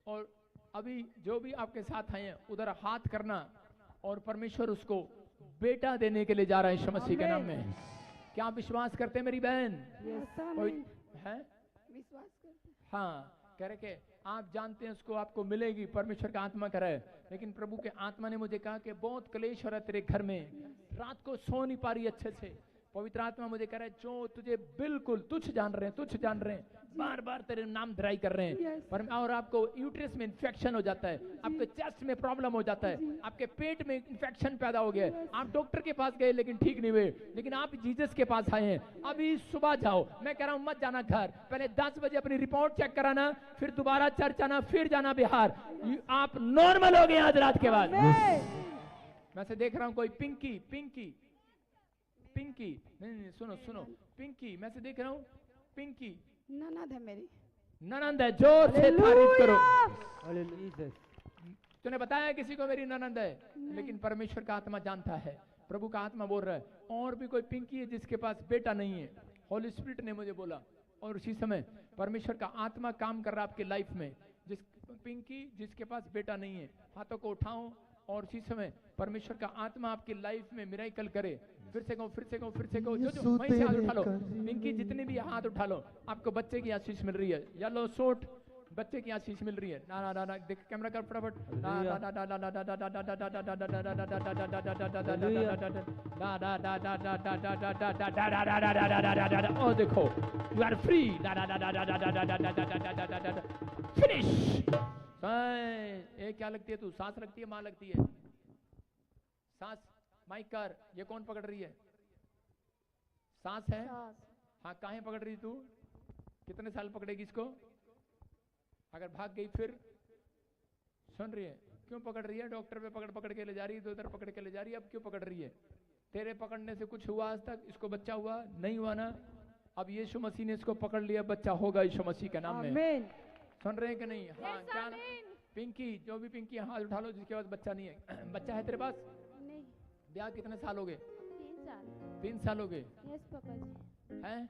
और अभी जो भी आपके साथ आए हैं, उधर हाथ करना, और परमेश्वर उसको बेटा देने के लिए जा रहा है यीशु मसीह के नाम में। क्या आप विश्वास करते हैं मेरी बहन? कोई है? विश्वास करते। हाँ, कह रहे कि आप जानते हैं उसको, आपको मिलेगी, परमेश्वर का आत्मा कर रहा है। लेकिन प्रभु के आत्मा ने मुझे कहा कि बहुत क्लेश हो रहा है तेरे घर में, रात को सो नहीं पा रही अच्छे से। पवित्र आत्मा मुझे कह रहा है, जो तुझे बिल्कुल तुच्छ जान रहे हैं, तुच्छ जान रहे हैं, बार बार तेरे नाम धराई कर रहे हैं, पर और आपको यूट्रस में इन्फेक्शन हो जाता है, आपके चेस्ट में प्रॉब्लम हो जाता है, आपके पेट में इन्फेक्शन पैदा हो गया है। आप डॉक्टर के पास गए लेकिन ठीक नहीं हुए, लेकिन आप जीसस के पास आए हैं। अभी सुबह जाओ, मैं कह रहा हूं मत जाना घर, पहले 10 बजे अपनी रिपोर्ट चेक कराना, फिर दोबारा चर्च आना, फिर जाना बिहार। आप नॉर्मल हो गए आज रात के बाद। मैं से देख रहा हूं कोई पिंकी, पिंकी, पिंकी, नहीं सुनो सुनो, पिंकी, मैं से देख रहा हूँ पिंकी। ननद है मेरी। ननद है, जोर से तारीफ करो। तूने बताया किसी को मेरी ननद है, लेकिन परमेश्वर का आत्मा जानता है, प्रभु का आत्मा बोल रहा है। और भी कोई पिंकी है जिसके पास बेटा नहीं है, होली स्पिरिट ने मुझे बोला। और उसी समय परमेश्वर का आत्मा काम कर रहा है आपके लाइफ में। जिस पिंकी जिसके पास बेटा नहीं है, हाथों को उठाओ, और उसी समय परमेश्वर का आत्मा आपकी लाइफ में मिरेकल करे। फिर से कहो, फिर से कहो, फिर से कहो, जो वहीं से हाथ उठा लो। पिंकी जितने भी हाथ उठा लो, आपको बच्चे की आशीष मिल रही है। येलो सूट, बच्चे की आशीष मिल रही है। ना ना ना ना, देख कैमरा कर फटाफट। ओ देखो, यू आर फ्री। फिनिश। ये क्या लगती है तू? सांस लगती है, माँ लगती है? सांस। माइक कर, ये कौन पकड़ रही है? सांस है, हाँ, काहे पकड़ रही तू? कितने साल पकड़ेगी इसको? अगर भाग गई फिर? सुन रही है? क्यों पकड़ रही है? डॉक्टर पे पकड़ पकड़ के ले जा रही है, तो उधर पकड़ के ले जा रही है, अब क्यों पकड़ रही है? तेरे पकड़ने से कुछ हुआ आज तक? इसको बच्चा हुआ? नहीं हुआ ना? अब यीशु मसीह ने इसको पकड़ लिया, बच्चा होगा यीशु मसीह के नाम में। आमीन। सुन रहे हैं कि नहीं? हाँ, क्या पिंकी, जो भी पिंकी है, हाथ उठा लो जिसके पास बच्चा नहीं है। बच्चा है तेरे पास? नहीं। ब्याह कितने साल हो गए? 3 साल। 3 साल हो गए यस पापा जी। हैं?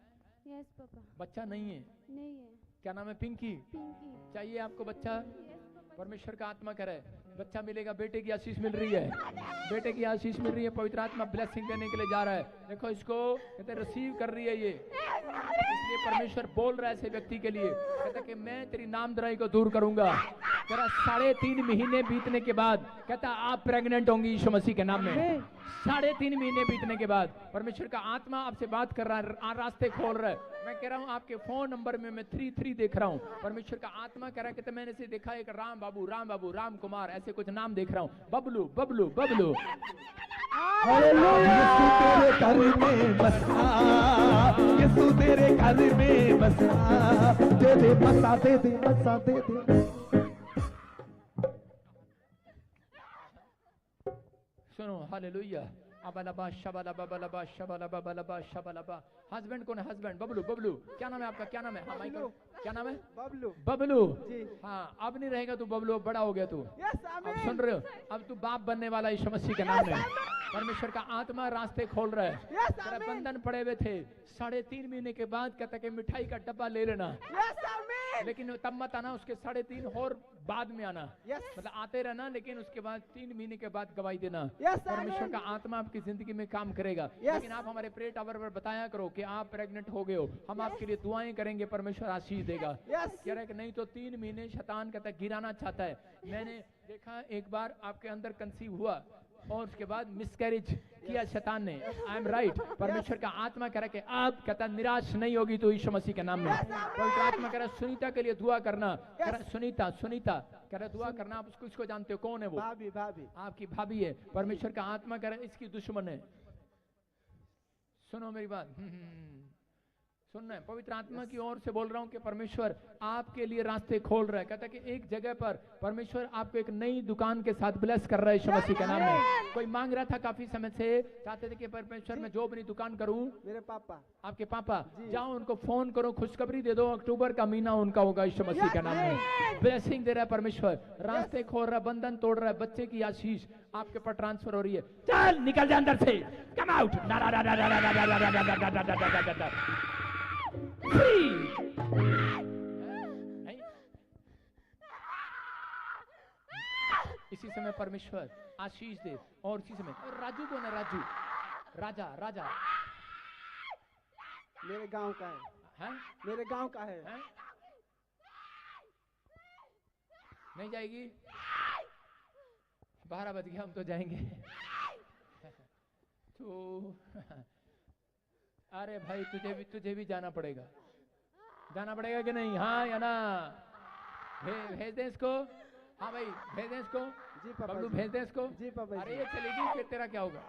Yes papa. बच्चा नहीं है? नहीं है। क्या नाम है? पिंकी। पिंकी। चाहिए आपको बच्चा? Yes papa. परमेश्वर का आत्मा करे बच्चा मिलेगा। बेटे की आशीष मिल रही है, बेटे की आशीष मिल रही है। पवित्र आत्मा ब्लेसिंग देने के लिए जा रहा है। देखो इसको, कहते रिसीव कर रही है ये, इसलिए परमेश्वर बोल रहा है ऐसे व्यक्ति के लिए, कहता कि मैं तेरी नामधराई को दूर करूंगा। तेरा 3.5 महीने बीतने के बाद कहता आप प्रेग्नेंट होंगी यीशु मसीह के नाम में। 3.5 महीने बीतने के बाद परमेश्वर का आत्मा आपसे बात कर रहा है, रास्ते खोल रहा है। मैं कह रहा हूँ आपके फोन नंबर में मैं 33 देख रहा हूँ। परमेश्वर का आत्मा कह रहा है कि मैंने से देखा एक राम बाबू, राम कुमार, ऐसे कुछ नाम देख रहा हूँ। बबलू बबलू बबलू। यीशु तेरे घर में बसा, यीशु तेरे घर में बसा, दे दे बसा, दे दे बसा, दे दे। सुनो, हालेलुया। अबलबा शबलबा बलबा शबलबा बलबा शबलबा। हस्बैंड कौन है? हस्बैंड बबलू। बबलू क्या नाम है आपका? क्या नाम है? हाँ माइकल, क्या नाम है? बबलू। बबलू जी। हाँ, अब नहीं रहेगा तू बबलू, अब बड़ा हो गया तू। यस अब आमीन। सुन रहे हो? अब तू बाप बनने वाला यीशु मसीह के नाम में। परमेश्वर का आत्मा रास्ते खोल रहा है। यस तेरा आमीन। बंधन पड़े हुए थे, 3.5 महीने के बाद कहता कि मिठाई का डब्बा ले लेना, यस आमीन। लेकिन तब मत आना, उसके 3.5 और बाद में आना। यस। मतलब आते रहना, लेकिन उसके बाद 3 महीने के बाद गवाही देना। यस परमेश्वर आमीन। का आत्मा आपकी जिंदगी में काम करेगा। Yes. लेकिन आप हमारे प्रेयर टावर पर बताया करो कि आप प्रेग्नेंट हो गए हो, हम आपके लिए दुआएं करेंगे, परमेश्वर आशीष देगा। Yes. कह रहा है कि नहीं तो 3 महीने शैतान कहता है गिराना चाहता है। मैंने देखा एक बार आपके अंदर कंसीव हुआ और उसके बाद मिसकैरेज किया शैतान ने। I am right. परमेश्वर का आत्मा कह रहा है कि आप कहता निराश नहीं होगी तो यीशु मसीह के नाम में। पवित्र आत्मा कह रहा है सुनीता के लिए दुआ करना। कह रहा है सुनीता कह रहा है दुआ करना। आप उसको इसको जानते हो कौन है वो? भाभी भाभी। आपकी भाभी है। परमेश्वर का आत्मा कह रहा है इसकी दुश्मन है। सुनो मेरी बात, सुनना है। पवित्र आत्मा की ओर से बोल रहा हूं कि परमेश्वर आपके लिए रास्ते खोल रहा है। कहता है कि एक जगह पर परमेश्वर आपको एक नई दुकान के साथ ब्लेस कर रहा है यीशु मसीह के नाम में। कोई मांग रहा था काफी समय से, चाहते थे कि परमेश्वर मैं जो अपनी दुकान करूं। मेरे पापा। आपके पापा, जाओ उनको फोन करो, खुशखबरी दे दो, अक्टूबर का महीना उनका होगा यीशु मसीह के नाम में। ब्लेसिंग दे रहा है परमेश्वर, रास्ते खोल रहा है, बंधन तोड़ रहा है, बच्चे की आशीष आपके पर ट्रांसफर हो रही है। चल निकल जा अंदर से, कम आउट। इसी समय परमेश्वर आशीष दे। और इसी समय राजू कौन है? राजू, राजा, राजा मेरे गांव का है। मेरे गांव का है। नहीं जाएगी? 12 बज गया, हम तो जाएंगे। तो अरे भाई तुझे भी जाना पड़ेगा कि नहीं? हाँ या ना? भेज दे इसको। हाँ भाई भेज दे इसको। जी पापा। बबलू भेज दे इसको। जी पापा। अरे ये चलेगी फिर तेरा क्या होगा?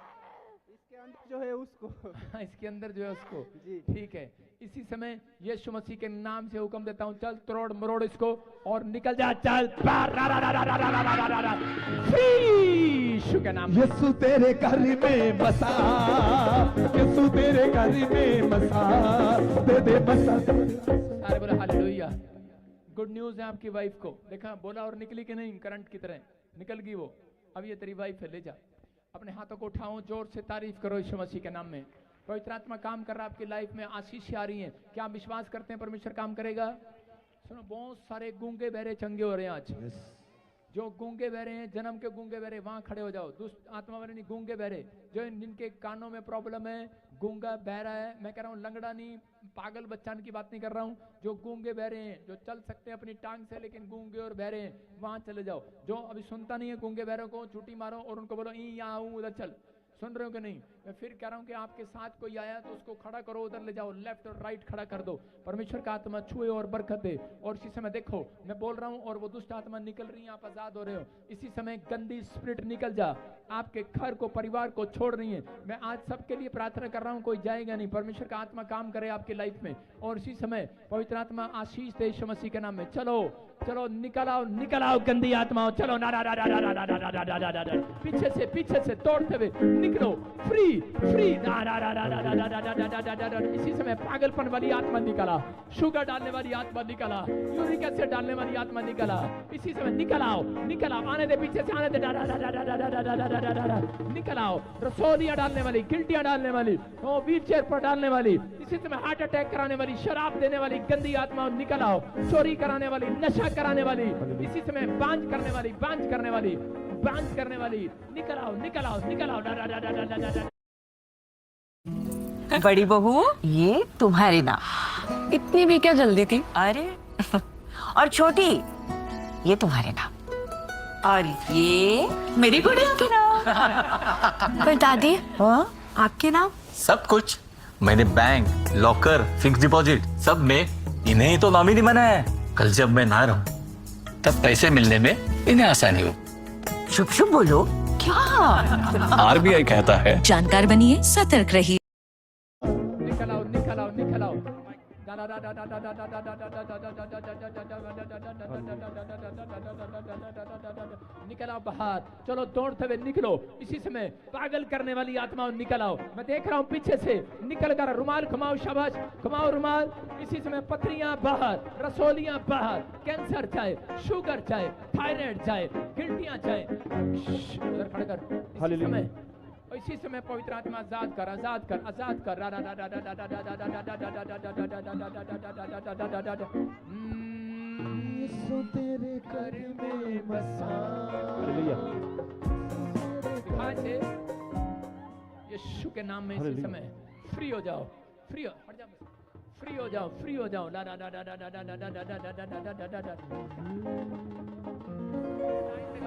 इसके अंदर जो है उसको। हाँ, इसके अंदर जो है उसको। जी। ठीक है। इसी समय यीशु मसीह के नाम से हुक्म देता हूँ, चल तोड़ मरोड़ इसको और निकल जा। चल यीशु के नाम। यीशु तेरे घर में बसा, यीशु तेरे घर में बसा, दे दे बसा। सारे बोले हालेलुया। गुड न्यूज है आपकी वाइफ को। देखा बोला और निकली कि नहीं? करंट की तरह निकल गई वो। अब ये तेरी वाइफ है, ले जा। अपने हाथों को उठाओ, जोर से तारीफ करो यीशु मसीह के नाम में। पवित्र आत्मा काम कर रहा है आपकी लाइफ में, आशीष आ रही है। क्या आप विश्वास करते हैं परमेश्वर काम करेगा? सुनो, बहुत सारे गूंगे बहरे चंगे हो रहे हैं आज। जो गूंगे बहरे हैं, जन्म के गूंगे बहरे, वहां खड़े हो जाओ। दुष्ट आत्मा वाले नहीं, गूंगे बहरे, जो जिनके कानों में प्रॉब्लम है, गूंगा बहरा है। मैं कह रहा हूँ लंगड़ा नहीं, पागल बच्चा की बात नहीं कर रहा हूँ। जो गूंगे बहरे हैं, जो चल सकते हैं अपनी टांग से लेकिन गूंगे और बहरे हैं, वहां चले जाओ। जो अभी सुनता नहीं है, गूंगे बहरों को छुट्टी मारो और उनको बोलो यहाँ आऊँ उधर चल। सुन रहे हो कि नहीं? मैं फिर कह रहा हूं कि आपके साथ कोई आया तो उसको खड़ा करो, उधर ले जाओ, लेफ्ट और राइट खड़ा कर दो। परमेश्वर का आत्मा छुए और बरकत दे। और इसी समय देखो मैं बोल रहा हूं और वो दुष्ट आत्मा निकल रही है, आप आजाद हो रहे हो। इसी समय गंदी स्पिरिट निकल जा, आपके घर को, परिवार को छोड़ रही है। मैं आज सबके लिए प्रार्थना कर रहा हूं, कोई जाएगा नहीं। परमेश्वर का आत्मा काम करे आपकी लाइफ में। और इसी समय पवित्र आत्मा आशीष दे यीशु मसीह के नाम में। चलो चलो निकल आओ गंदी आत्माओं, चलो ना ना ना ना ना ना ना ना ना ना ना, पीछे से तोड़ते हुए निकलो, फ्री ना ना ना ना ना ना ना ना ना ना ना। इसी समय पागलपन वाली आत्मा निकला, शुगर डालने वाली आत्मा निकला, यूरिक एसिड डालने वाली आत्मा निकला। इसी समय निकल आओ, आने दे, पीछे से आने दे, निकल आओ। रसोलियां डालने वाली, गिल्टियां डालने वाली, व्हील चेयर पर डालने वाली, इसी समय हार्ट अटैक कराने वाली, शराब देने वाली गंदी आत्मा निकल आओ। चोरी कराने वाली, नशा कराने वाली, इसी समय बांझ करने वाली, निकल आओ। बड़ी बहू, ये तुम्हारी नाम। इतनी भी क्या जल्दी थी? अरे और छोटी, ये तुम्हारे नाम। और ये मेरी गुड़िया के नाम। पर दादी, हाँ? आपके नाम? सब कुछ मैंने बैंक, लॉकर, फिक्स डिपॉजिट सब में इन्हें ही तो नॉमिनी बनाया है। कल जब मैं ना रहूं तब पैसे मिलने में इन्हें आसानी हो। शुभ शुभ बोलो। क्या? आरबीआई कहता है जानकार बनिए, सतर्क रहिए। निकल आओ। निकल आओ बाहर, चलो दौड़ते हुए निकलो। इसी समय पागल करने वाली आत्माओं निकल आओ। मैं देख रहा हूँ पीछे से निकल कर, रुमाल घुमाओ, शाबाश, घुमाओ रुमाल। इसी समय पथरियां बाहर, रसोलियां बाहर, कैंसर चाहे, शुगर चाहे, थायराइड चाहे, गिल्टियां चाहे, उधर खड़े कर। इसी समय पवित्र आत्मा आजाद कर। तेरे घर में बसा। यीशु के नाम में इसी समय फ्री हो जाओ, फ्री हो जाओ।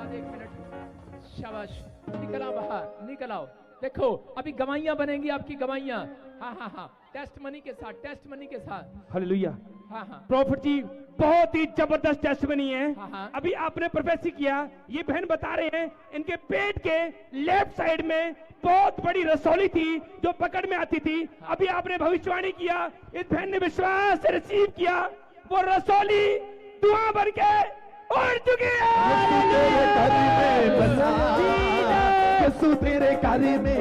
एक मिनट, शाबाश, निकल आओ। देखो अभी गवाहियां बनेंगी आपकी, गवाहियां। हाँ, टेस्ट मनी के साथ। हालेलुया। हाँ। प्रॉफिट जी बहुत ही जबरदस्त टेस्ट बनी है। हाँ। अभी आपने प्रोफेसी किया, ये बहन बता रहे हैं इनके पेट के लेफ्ट साइड में बहुत बड़ी रसौली थी जो पकड़ में आती थी। अभी आपने भविष्यवाणी किया, इस बहन ने विश्वास से रिसीव किया, वो रसौली धुआं बन के उड़ चुकी तेरे कार्य में।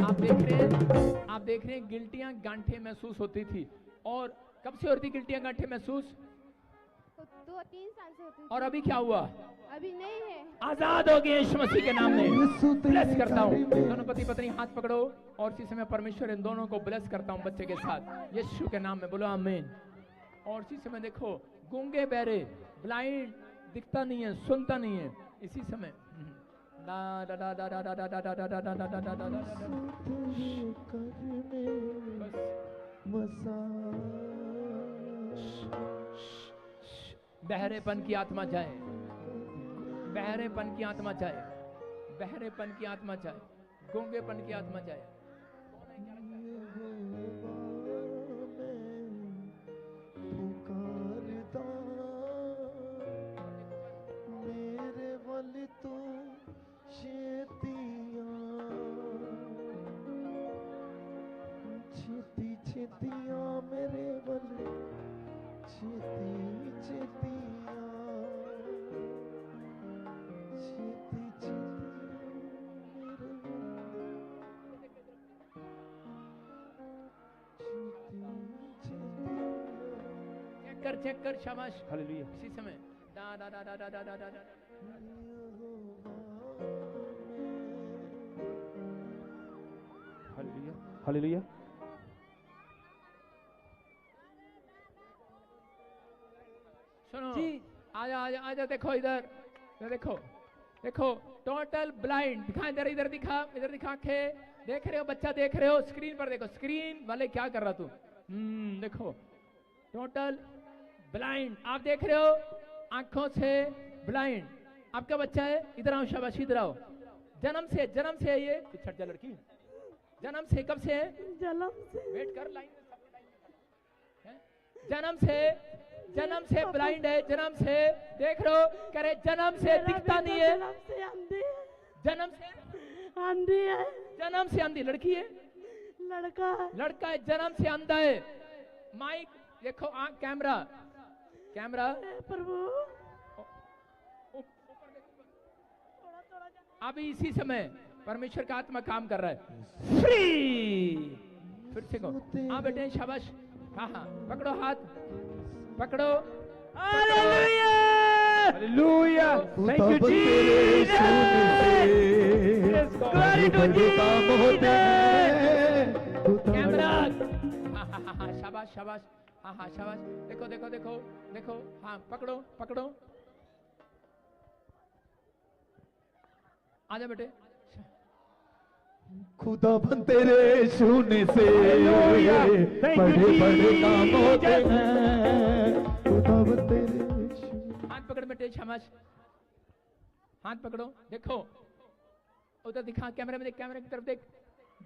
आप देख रहे हैं गिल्टियां गांठे महसूस होती थी। और कब से होती गिल्टियां गांठे महसूस? 2-3 साल से होती थी। और अभी क्या हुआ? अभी नहीं है। आजाद हो गए यीशु मसीह के नाम में। ब्लेस करता हूँ, दोनों पति पत्नी हाथ पकड़ो और इसी समय परमेश्वर इन दोनों को ब्लेस करता हूँ बच्चे के साथ, यीशु के नाम में बोलो आमीन। और इसी समय देखो गूंगे बहरे, ब्लाइंड, दिखता नहीं है, सुनता नहीं है, इसी समय बहरेपन की आत्मा जाए, बहरेपन की आत्मा जाए, बहरेपन की आत्मा जाए, गूंगेपन की आत्मा जाए। मेरे वाली तो छेतियां मेरे वाले, चेक कर शाबाश। हालेलुया। इसी समय हालेलुया। सुनो जी, आजा देखो इधर, देखो टोटल ब्लाइंड दिखाई दे रहा, इधर दिखा आंखें, देख रहे हो बच्चा, देख रहे हो स्क्रीन पर, देखो स्क्रीन वाले क्या कर रहा तू। देखो टोटल ब्लाइंड आप देख रहे हो, आंखों से ब्लाइंड आपका बच्चा है। इधर आओ शाबाश, इधर आओ, जन्म से है ये पिछड़ जा लड़की, जन्म से, कब से है? जन्म से। वेट कर, लाइन में जन्म से ब्लाइंड है, जन्म से देख रहे हो, कह रहे जन्म से दिखता नहीं है, जन्म से अंधी है। जन्म से अंधी है। जन्म से अंधी लड़की है, लड़का है। लड़का है, जन्म से अंधा है। माइक देखो, आंख, कैमरा, कैमरा, हे प्रभु। अभी इसी समय परमेश्वर का आत्मा काम कर रहा है। फ्री, फिर से कहो, हाँ बेटे, शाबाश, हाँ हाँ, पकड़ो हाथ, पकड़ो। Hallelujah, thank you Jesus, glory to camera, हाँ, शाबाश शाबाश, हाँ हाँ शाबाश, देखो देखो देखो देखो, हाँ पकड़ो पकड़ो, आजा बेटे। खुदाबंद तेरे छूने से बड़े बड़े काम होते हैं। खुदाबंद तेरे हाथ पकड़ बेटे, शाबाश, हाथ पकड़ो, देखो उधर दिखा, कैमरे में देख, कैमरे की तरफ देख,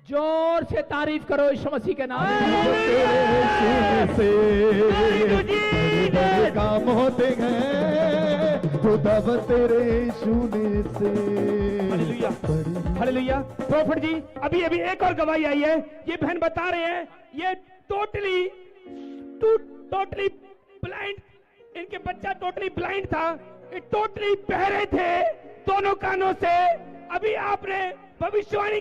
जोर से तारीफ करो यीशु मसीह के नाम में। से बड़े काम होते हैं। खुदाबंद तेरे छूने से। Hallelujah, hallelujah. प्रॉफिट जी, अभी अभी एक और गवाही आई है। ये बहन बता रहे हैं, ये टोटली ब्लाइंड, इनके बच्चा टोटली ब्लाइंड था, ये टोटली बहरे थे दोनों कानों से। अभी आपने भविष्यवाणी